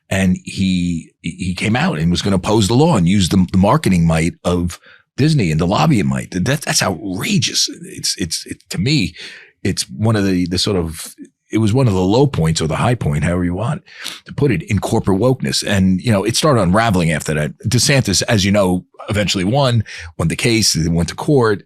And he came out and was going to oppose the law and use the marketing might of Disney and the lobbying might. That's outrageous. It's to me, it's one of the sort of, it was one of the low points or the high point, however you want to put it, in corporate wokeness. And, it started unraveling after that. DeSantis, as you know, eventually won the case, went to court,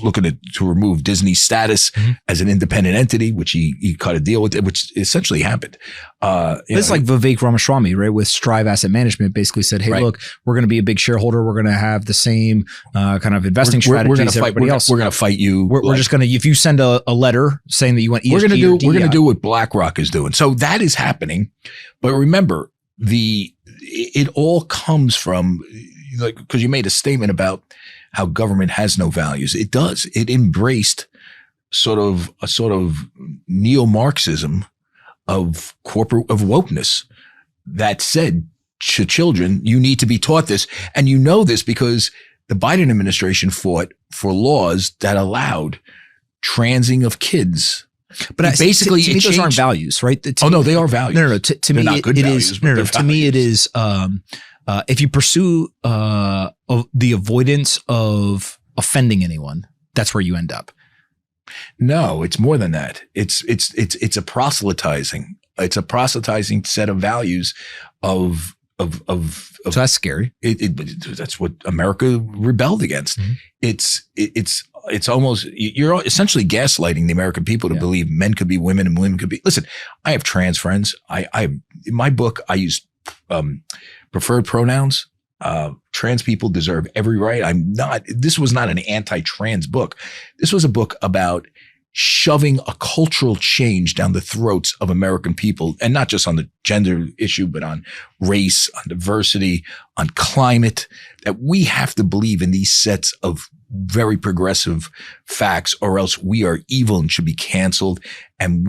looking to remove Disney's status as an independent entity, which he cut a deal with it, which essentially happened. It's like Vivek Ramaswamy, right? With Strive Asset Management basically said, hey, look, we're going to be a big shareholder. We're going to have the same kind of investing strategies as everybody else. We're going to fight you. We're just going to, if you send a letter saying that you want ESG we're going to do what BlackRock is doing. So that is happening. But remember, it all comes from, because you made a statement about how government has no values. It does. It embraced a sort of neo-Marxism of wokeness that said to children, you need to be taught this. And you know this because the Biden administration fought for laws that allowed transing of kids. But basically, to me, those aren't values, right? No, they are values. No. To me, it is. No. To me, it is. If you pursue the avoidance of offending anyone, that's where you end up. No, it's more than that. It's a proselytizing. It's a proselytizing set of values of. So that's scary. That's what America rebelled against. It's almost, you're essentially gaslighting the American people to believe men could be women and women could be. Listen, I have trans friends. In my book, I use preferred pronouns. Trans people deserve every right. This was not an anti-trans book. This was a book about shoving a cultural change down the throats of American people, and not just on the gender issue, but on race, on diversity, on climate, that we have to believe in these sets of very progressive facts, or else we are evil and should be canceled. And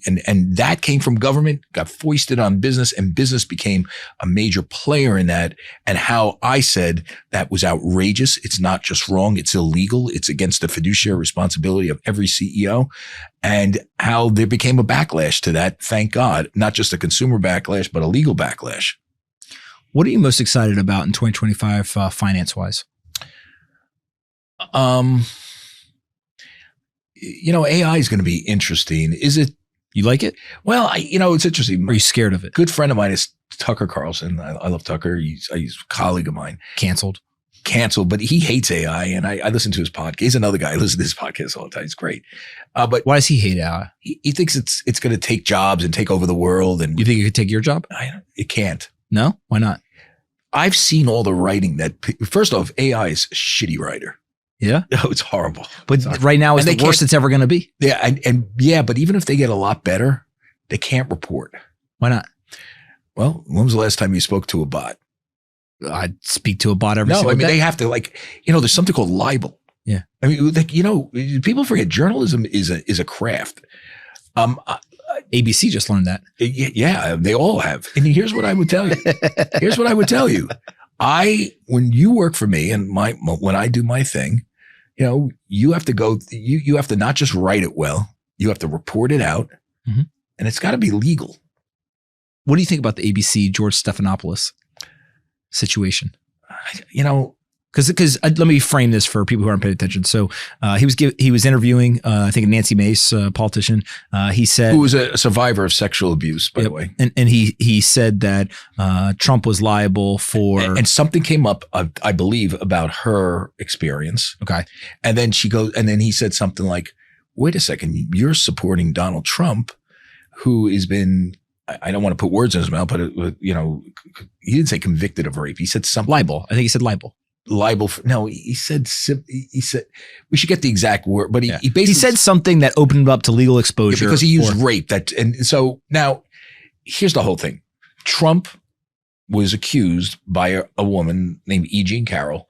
and that came from government, got foisted on business, and business became a major player in that. And how I said that was outrageous. It's not just wrong. It's illegal. It's against the fiduciary responsibility of every CEO, and how there became a backlash to that. Thank God, not just a consumer backlash, but a legal backlash. What are you most excited about in 2025 finance wise? AI is going to be interesting. Is it? You like it? Well, it's interesting. Are you scared of it? Good friend of mine is Tucker Carlson. I love Tucker. He's a colleague of mine. Canceled, but he hates AI, and I listen to his podcast. He's another guy. I listen to his podcast all the time. It's great. But why does he hate AI? He thinks it's going to take jobs and take over the world. And you think it could take your job? It can't. No? Why not? I've seen all the writing that, first off, AI is a shitty writer. Yeah. Oh, it's horrible. But right now is the worst it's ever going to be. Yeah. But even if they get a lot better, they can't report. Why not? Well, when was the last time you spoke to a bot? I speak to a bot every No, single I mean, day. they have to there's something called libel. Yeah. I mean, people forget journalism is a craft. ABC just learned that. Yeah, they all have. And here's what I would tell you. When you work for me and when I do my thing, you have to go, you have to not just write it well, you have to report it out, Mhm. and it's got to be legal. What do you think about the ABC George Stephanopoulos situation? Because let me frame this for people who aren't paying attention. So he was interviewing, I think, Nancy Mace, a politician. He said, who was a survivor of sexual abuse, by the way. And he said that Trump was liable for, and something came up, I believe, about her experience. Okay. And then he said something like, "Wait a second, you're supporting Donald Trump, who has been." I don't want to put words in his mouth, but he didn't say convicted of rape. He said something. Libel. I think he said libel. Libel. He said we should get the exact word, but he basically he said something that opened up to legal exposure because he used rape. And so now here's the whole thing. Trump was accused by a woman named E. Jean Carroll,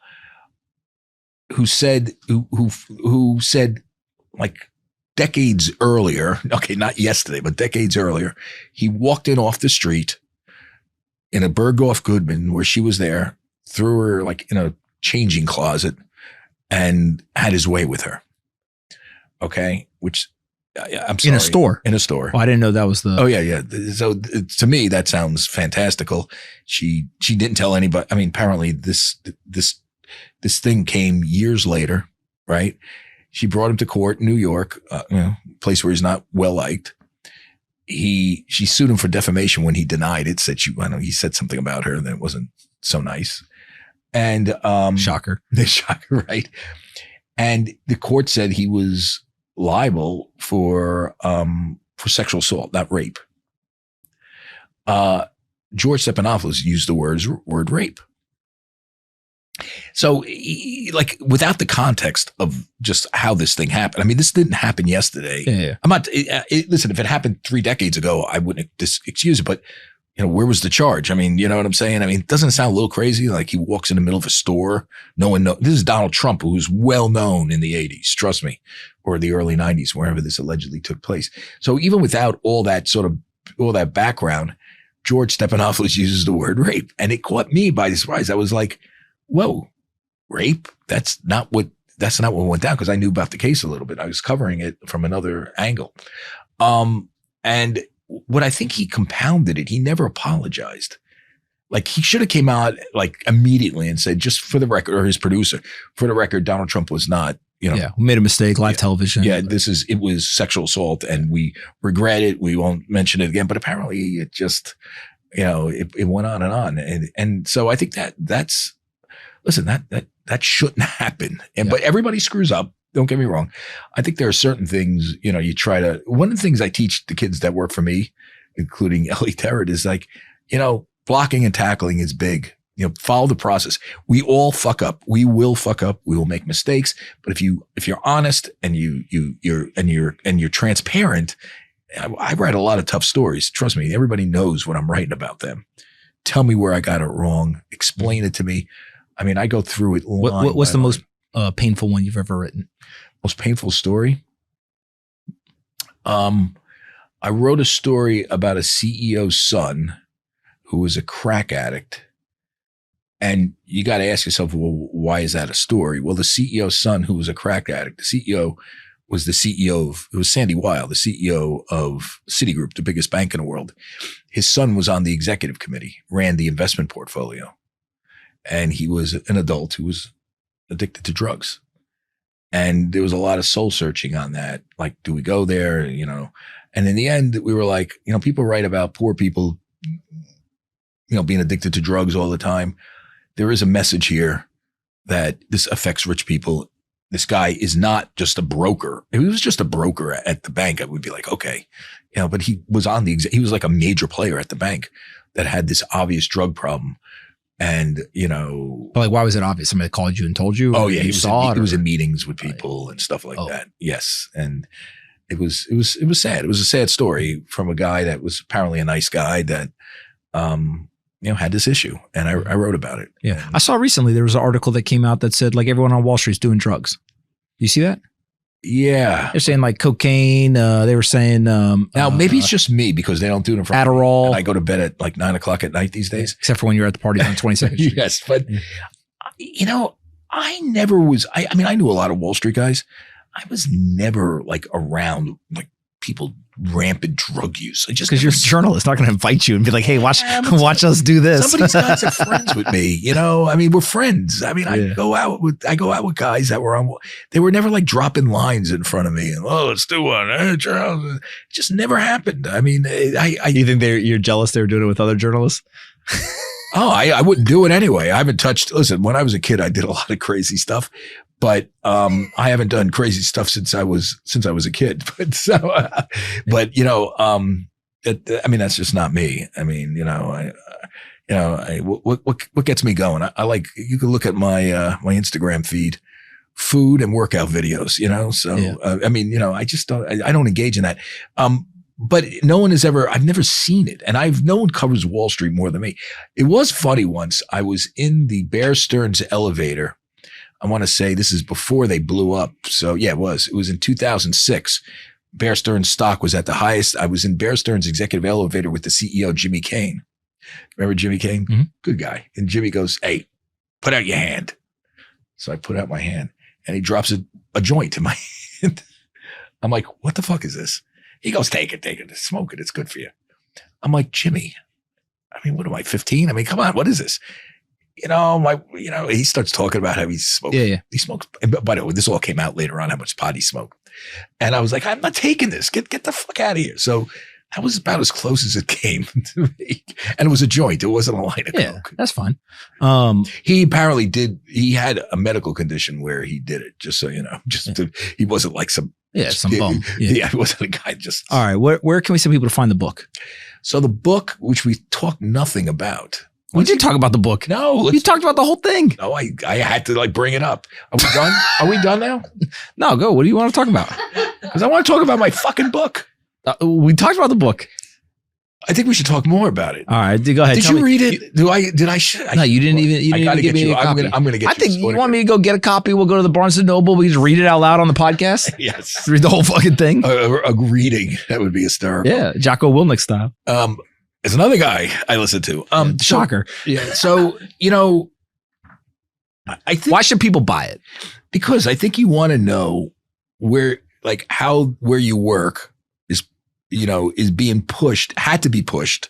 who said like decades earlier, okay, not yesterday, but decades earlier, he walked in off the street in a Bergdorf Goodman where she was there, threw her like in a changing closet and had his way with her. Okay. Which I'm sorry. In a store. In a store. Oh, I didn't know that was the. Oh yeah. Yeah. So to me, that sounds fantastical. She didn't tell anybody. I mean, apparently this thing came years later, right? She brought him to court in New York, place where he's not well liked. She sued him for defamation when he denied it. Said he said something about her that wasn't so nice. And shocker, right? And the court said he was liable for sexual assault, not rape. George Stephanopoulos used the word rape. So, without the context of just how this thing happened, I mean, this didn't happen yesterday. Yeah. I'm not, listen, if it happened 3 decades ago, I wouldn't excuse it, but, where was the charge? I mean, you know what I'm saying? I mean, doesn't it sound a little crazy? Like he walks in the middle of a store. No one knows. This is Donald Trump, who's well known in the 80s, trust me, or the early 90s, wherever this allegedly took place. So even without all that background, George Stephanopoulos uses the word rape. And it caught me by surprise. I was like, whoa, rape? That's not what went down, because I knew about the case a little bit. I was covering it from another angle. And what I think he compounded it, he never apologized. Like he should have came out like immediately and said, just for the record, or his producer, for the record, Donald Trump was not, we made a mistake, live television. Yeah, it was sexual assault and we regret it. We won't mention it again. But apparently it just, it went on and on. And so I think that shouldn't happen. But everybody screws up. Don't get me wrong. I think there are certain things, you try to, one of the things I teach the kids that work for me, including Ellie Terrett, is like, blocking and tackling is big. Follow the process. We all fuck up. We will fuck up. We will make mistakes. But if you're honest and you're transparent, I write a lot of tough stories. Trust me, everybody knows what I'm writing about them. Tell me where I got it wrong. Explain it to me. I mean, I go through it. What's the most painful one you've ever written? Most painful story? I wrote a story about a CEO's son who was a crack addict. And you got to ask yourself, well, why is that a story? Well, the CEO's son who was a crack addict, the CEO was it was Sandy Weil, the CEO of Citigroup, the biggest bank in the world. His son was on the executive committee, ran the investment portfolio. And he was an adult who was addicted to drugs. And there was a lot of soul searching on that. Like, do we go there? And in the end, we were like, people write about poor people, being addicted to drugs all the time. There is a message here that this affects rich people. This guy is not just a broker. If he was just a broker at the bank, I would be like, okay, but he was he was like a major player at the bank that had this obvious drug problem. And, But like, why was it obvious? Somebody called you and told you? Oh yeah. He was in in meetings with people and stuff like that. Yes. And it was sad. It was a sad story from a guy that was apparently a nice guy that, had this issue, and I wrote about it. Yeah. I saw recently there was an article that came out that said like everyone on Wall Street's doing drugs. You see that? Yeah. They're saying like cocaine. They were saying now maybe it's just me because they don't do it in front Adderall. of me, and I go to bed at like 9:00 at night these days. Except for when you're at the party on 22nd Street. Yes, but I never was. I mean, I knew a lot of Wall Street guys. I was never like around like people rampant drug use. Because you're a journalist, not going to invite you and be like, "Hey, watch us do this." Some of these guys are friends with me. I mean, we're friends. I mean, I go out with guys that were on. They were never like dropping lines in front of me and let's do one. Charles. It just never happened. I mean, You think you're jealous they were doing it with other journalists? Oh, I wouldn't do it anyway. I haven't touched. Listen, when I was a kid, I did a lot of crazy stuff, but I haven't done crazy stuff since I was a kid. But I mean, that's just not me. I mean, what gets me going? I like, you can look at my my Instagram feed, food and workout videos. So I mean, I just don't. I don't engage in that. But no one has ever, I've never seen it. And no one covers Wall Street more than me. It was funny once. I was in the Bear Stearns elevator. I want to say this is before they blew up. So yeah, it was in 2006. Bear Stearns stock was at the highest. I was in Bear Stearns executive elevator with the CEO, Jimmy Kane. Remember Jimmy Kane? Mm-hmm. Good guy. And Jimmy goes, "Hey, put out your hand." So I put out my hand and he drops a joint in my hand. I'm like, "What the fuck is this?" He goes, take it, smoke it. It's good for you. I'm like, Jimmy, I mean, what am I, 15? I mean, come on, what is this? He starts talking about how he smoked. Yeah. He smokes. By the way, this all came out later on, how much pot he smoked. And I was like, I'm not taking this. Get the fuck out of here. So that was about as close as it came to me. And it was a joint. It wasn't a line of coke. That's fine. He apparently he had a medical condition where he did it, just so you know. He wasn't like some bum. Yeah, he wasn't a guy just. All right. Where can we send people to find the book? So the book, which we talked nothing about. We did talk about the book. No. You talked about the whole thing. No, I had to like bring it up. Are we done? Are we done now? No, go. What do you want to talk about? Because I want to talk about my fucking book. We talked about the book. I think we should talk more about it. All right, go ahead. Did you read it? No, you didn't even. I gotta get me you. a copy. I'm gonna get. I think you want me to go get a copy. We'll go to the Barnes and Noble. We just read it out loud on the podcast. Yes, read the whole fucking thing. A reading that would be hysterical. Yeah, Jocko Willink style. There's another guy I listen to. Shocker. So I think, why should people buy it? Because I think you want to know where you work is being pushed, had to be pushed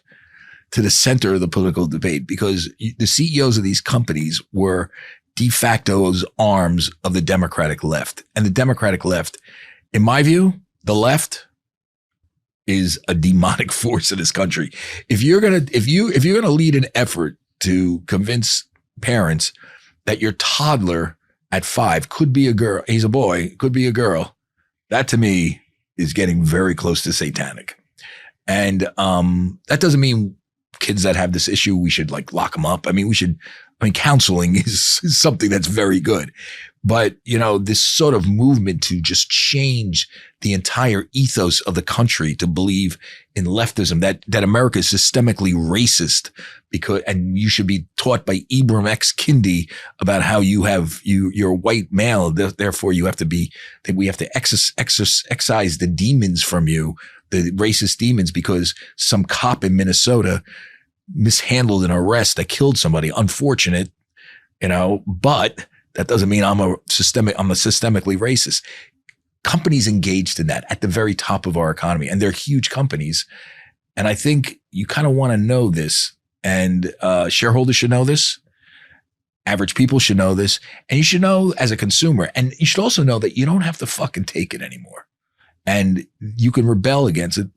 to the center of the political debate, because the CEOs of these companies were de facto's arms of the Democratic left. And the Democratic left, in my view, the left is a demonic force in this country. If you're going to lead an effort to convince parents that your toddler at 5 could be a girl, he's a boy, could be a girl, that to me is getting very close to satanic. And that doesn't mean kids that have this issue, we should like lock them up. I mean, counseling is something that's very good. But, this sort of movement to just change the entire ethos of the country to believe in leftism, that America is systemically racist, and you should be taught by Ibram X. Kendi about how you're a white male. Therefore we have to excise the demons from you, the racist demons, because some cop in Minnesota mishandled an arrest that killed somebody. Unfortunate, but that doesn't mean I'm systemically racist. Companies engaged in that at the very top of our economy, and they're huge companies. And I think you kind of want to know this, and shareholders should know this. Average people should know this, and you should know as a consumer. And you should also know that you don't have to fucking take it anymore, and you can rebel against it.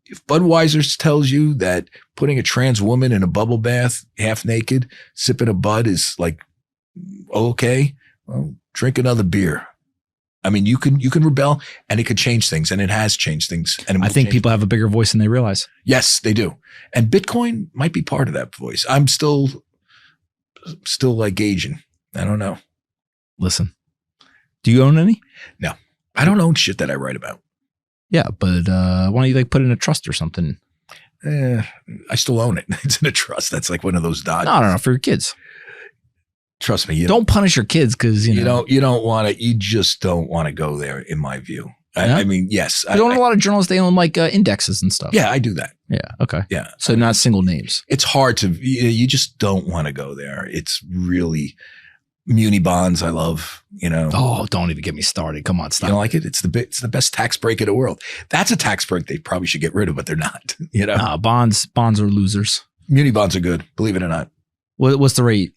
If Budweiser tells you that putting a trans woman in a bubble bath, half naked, sipping a Bud is like, okay, well, drink another beer. I mean, you can rebel, and it could change things, and it has changed things. And I think people have a bigger voice than they realize. Yes, they do. And Bitcoin might be part of that voice. I'm still like gauging. I don't know. Listen, do you own any? No, I don't own shit that I write about. Yeah, but why don't you like put in a trust or something? I still own it. It's in a trust. That's like one of those dodges. No, for your kids. Trust me. Don't punish your kids because you don't want to. You just don't want to go there, in my view. Yeah? I mean, yes. I don't know a lot of journalists. They own like indexes and stuff. Yeah, I do that. Yeah. Okay. Yeah. So not single names. It's hard to. You just don't want to go there. It's really muni bonds. I love. Oh, don't even get me started. Come on, stop. You don't like it? It's the best tax break in the world. That's a tax break they probably should get rid of, but they're not. Bonds are losers. Muni bonds are good. Believe it or not. What's the rate?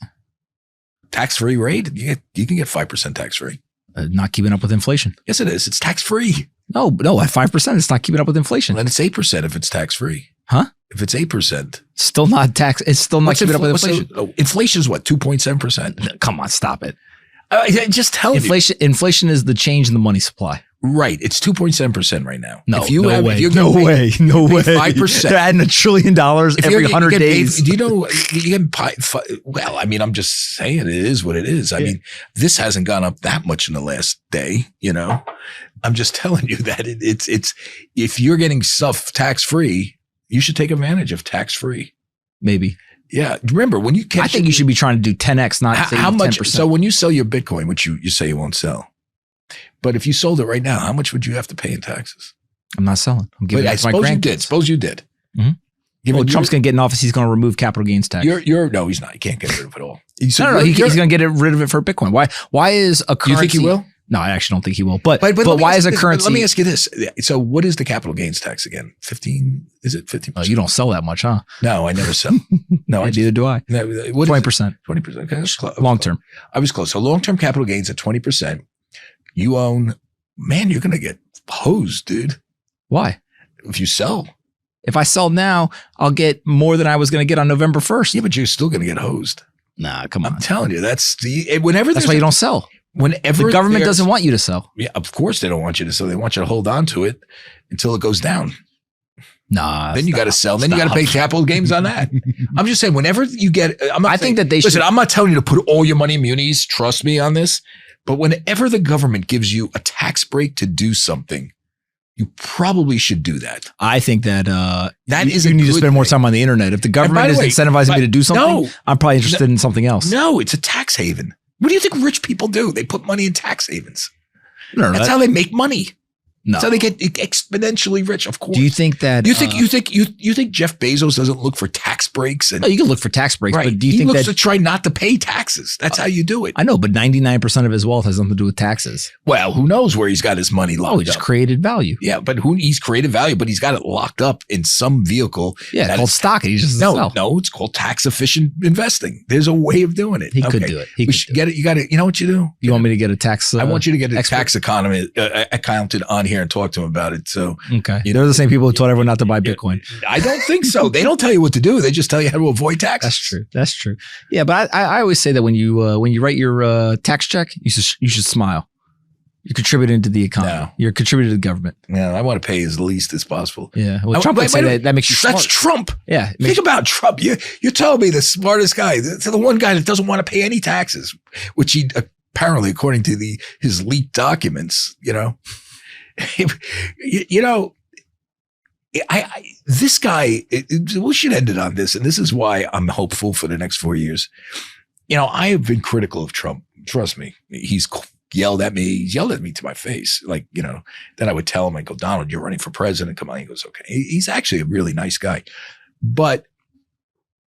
Tax-free rate? You can get 5% tax-free. Not keeping up with inflation. Yes, it is. It's tax-free. No, at 5%, it's not keeping up with inflation. Well, then it's 8% if it's tax-free. Huh? If it's 8%. Still not tax. It's still not keeping up with inflation. Inflation is what? 2.7%. Come on, stop it. Just tell you. Inflation is the change in the money supply. Right. It's 2.7% right now. No, if you no have, way. If you're No way. 5%. They're adding $1 trillion every 100 days. Do you know, well, I mean, I'm just saying it is what it is. I mean, this hasn't gone up that much in the last day, I'm just telling you that it's if you're getting stuff tax-free, you should take advantage of tax-free. Maybe. Yeah. Remember when you catch I think you should be trying to do 10X, not how much. 10%. So when you sell your Bitcoin, which you say you won't sell, but if you sold it right now, how much would you have to pay in taxes? I'm not selling. I'm giving it to my grandkids. Suppose you did. Mm-hmm. Well, Trump's going to get in office. He's going to remove capital gains tax. No, he's not. He can't get rid of it all. He's going to get rid of it for Bitcoin. Why is a currency? You think he will? No, I actually don't think he will. But why is a currency? Let me ask you this. So what is the capital gains tax again? 15? Is it 15%? Oh, you don't sell that much, huh? No, I never sell. No, neither do I. 20%. 20%. Okay, that's close. Long term. I was close. So long-term capital gains at 20%. You own, man, you're going to get hosed, dude. Why? If you sell. If I sell now, I'll get more than I was going to get on November 1st. Yeah, but you're still going to get hosed. Nah, come on. I'm telling you, that's why you don't sell. Whenever the government doesn't want you to sell. Yeah, of course they don't want you to sell. They want you to hold on to it until it goes down. Nah. Then you got to sell. Then you got to pay capital gains on that. I'm just saying, whenever you get, I think that they should. Listen, I'm not telling you to put all your money in munis. Trust me on this. But whenever the government gives you a tax break to do something, you probably should do that. I think that you need to spend more time on the internet. If the government is incentivizing me to do something, I'm probably interested in something else. No, it's a tax haven. What do you think rich people do? They put money in tax havens. No, that's how they make money. No. That's how they get exponentially rich. Of course. Do you think that you think Jeff Bezos doesn't look for tax breaks? No, you can look for tax breaks, right. But do you think that he looks to try not to pay taxes? That's how you do it. I know, but 99% of his wealth has nothing to do with taxes. Well, who knows where he's got his money locked up? He just created value. Yeah, but he's created value, but he's got it locked up in some vehicle. Yeah, it's called stock. He just no, it's called tax efficient investing. There's a way of doing it. He could do it. We should get it. You got to. You know what you do? You want me to get a tax? I want you to get a tax accountant on here and talk to him about it. So okay, they're the same people who told everyone not to buy Bitcoin. I don't think so. They don't tell you what to do. They just tell you how to avoid taxes. That's true. Yeah, but I always say that when you write your tax check, you should smile. You're contributing to the economy. No. You're contributing to the government. Yeah, I want to pay as least as possible. Yeah, well, Trump would say that makes you smart. That's Trump. Yeah, think about Trump. You're telling me the smartest guy, the one guy that doesn't want to pay any taxes, which he apparently, according to his leaked documents, this guy, we should end it on this. And this is why I'm hopeful for the next 4 years. I have been critical of Trump. Trust me. He's yelled at me. He's yelled at me to my face. Then I would tell him, I go, Donald, you're running for president. Come on. He goes, okay. He's actually a really nice guy. But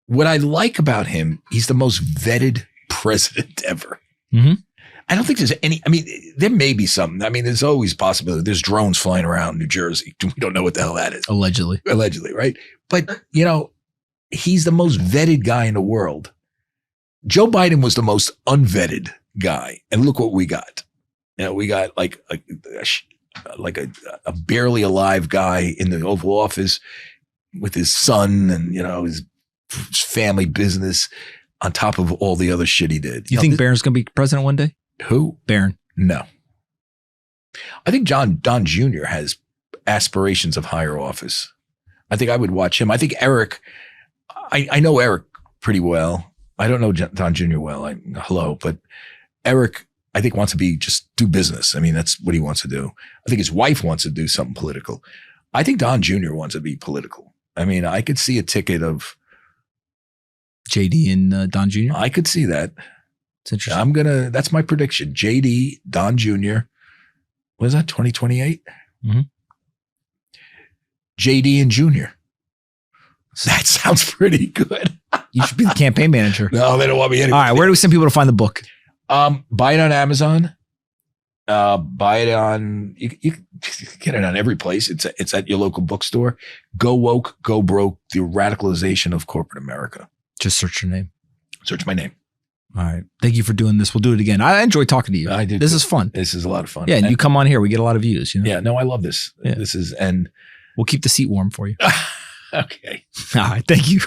what I like about him, he's the most vetted president ever. Mm-hmm. I don't think there's there may be something. There's always a possibility. There's drones flying around New Jersey. We don't know what the hell that is. Allegedly, right? But, he's the most vetted guy in the world. Joe Biden was the most unvetted guy. And look what we got. We got like a barely alive guy in the Oval Office with his son and, his family business on top of all the other shit he did. You think Barron's going to be president one day? Who? Barron. No. I think Don Jr. has aspirations of higher office. I think I would watch him. I think Eric, I know Eric pretty well. I don't know Don Jr. well. But Eric, I think wants to just do business. That's what he wants to do. I think his wife wants to do something political. I think Don Jr. wants to be political. I mean, I could see a ticket of JD and Don Jr. I could see that. It's interesting. That's my prediction. JD, Don Jr. What is that, 2028? Mm-hmm. JD and Jr. That sounds pretty good. You should be the campaign manager. No, they don't want me anyway. All right, where do we send people to find the book? Buy it on Amazon. Buy it on, you can get it on every place. It's at your local bookstore. Go Woke, Go Broke, The Radicalization of Corporate America. Just search your name. Search my name. All right. Thank you for doing this. We'll do it again. I enjoy talking to you. I do. This is fun. This is a lot of fun. Yeah, and you come on here, we get a lot of views. You know? Yeah, no, I love this. Yeah. This is, and We'll keep the seat warm for you. okay. All right. Thank you.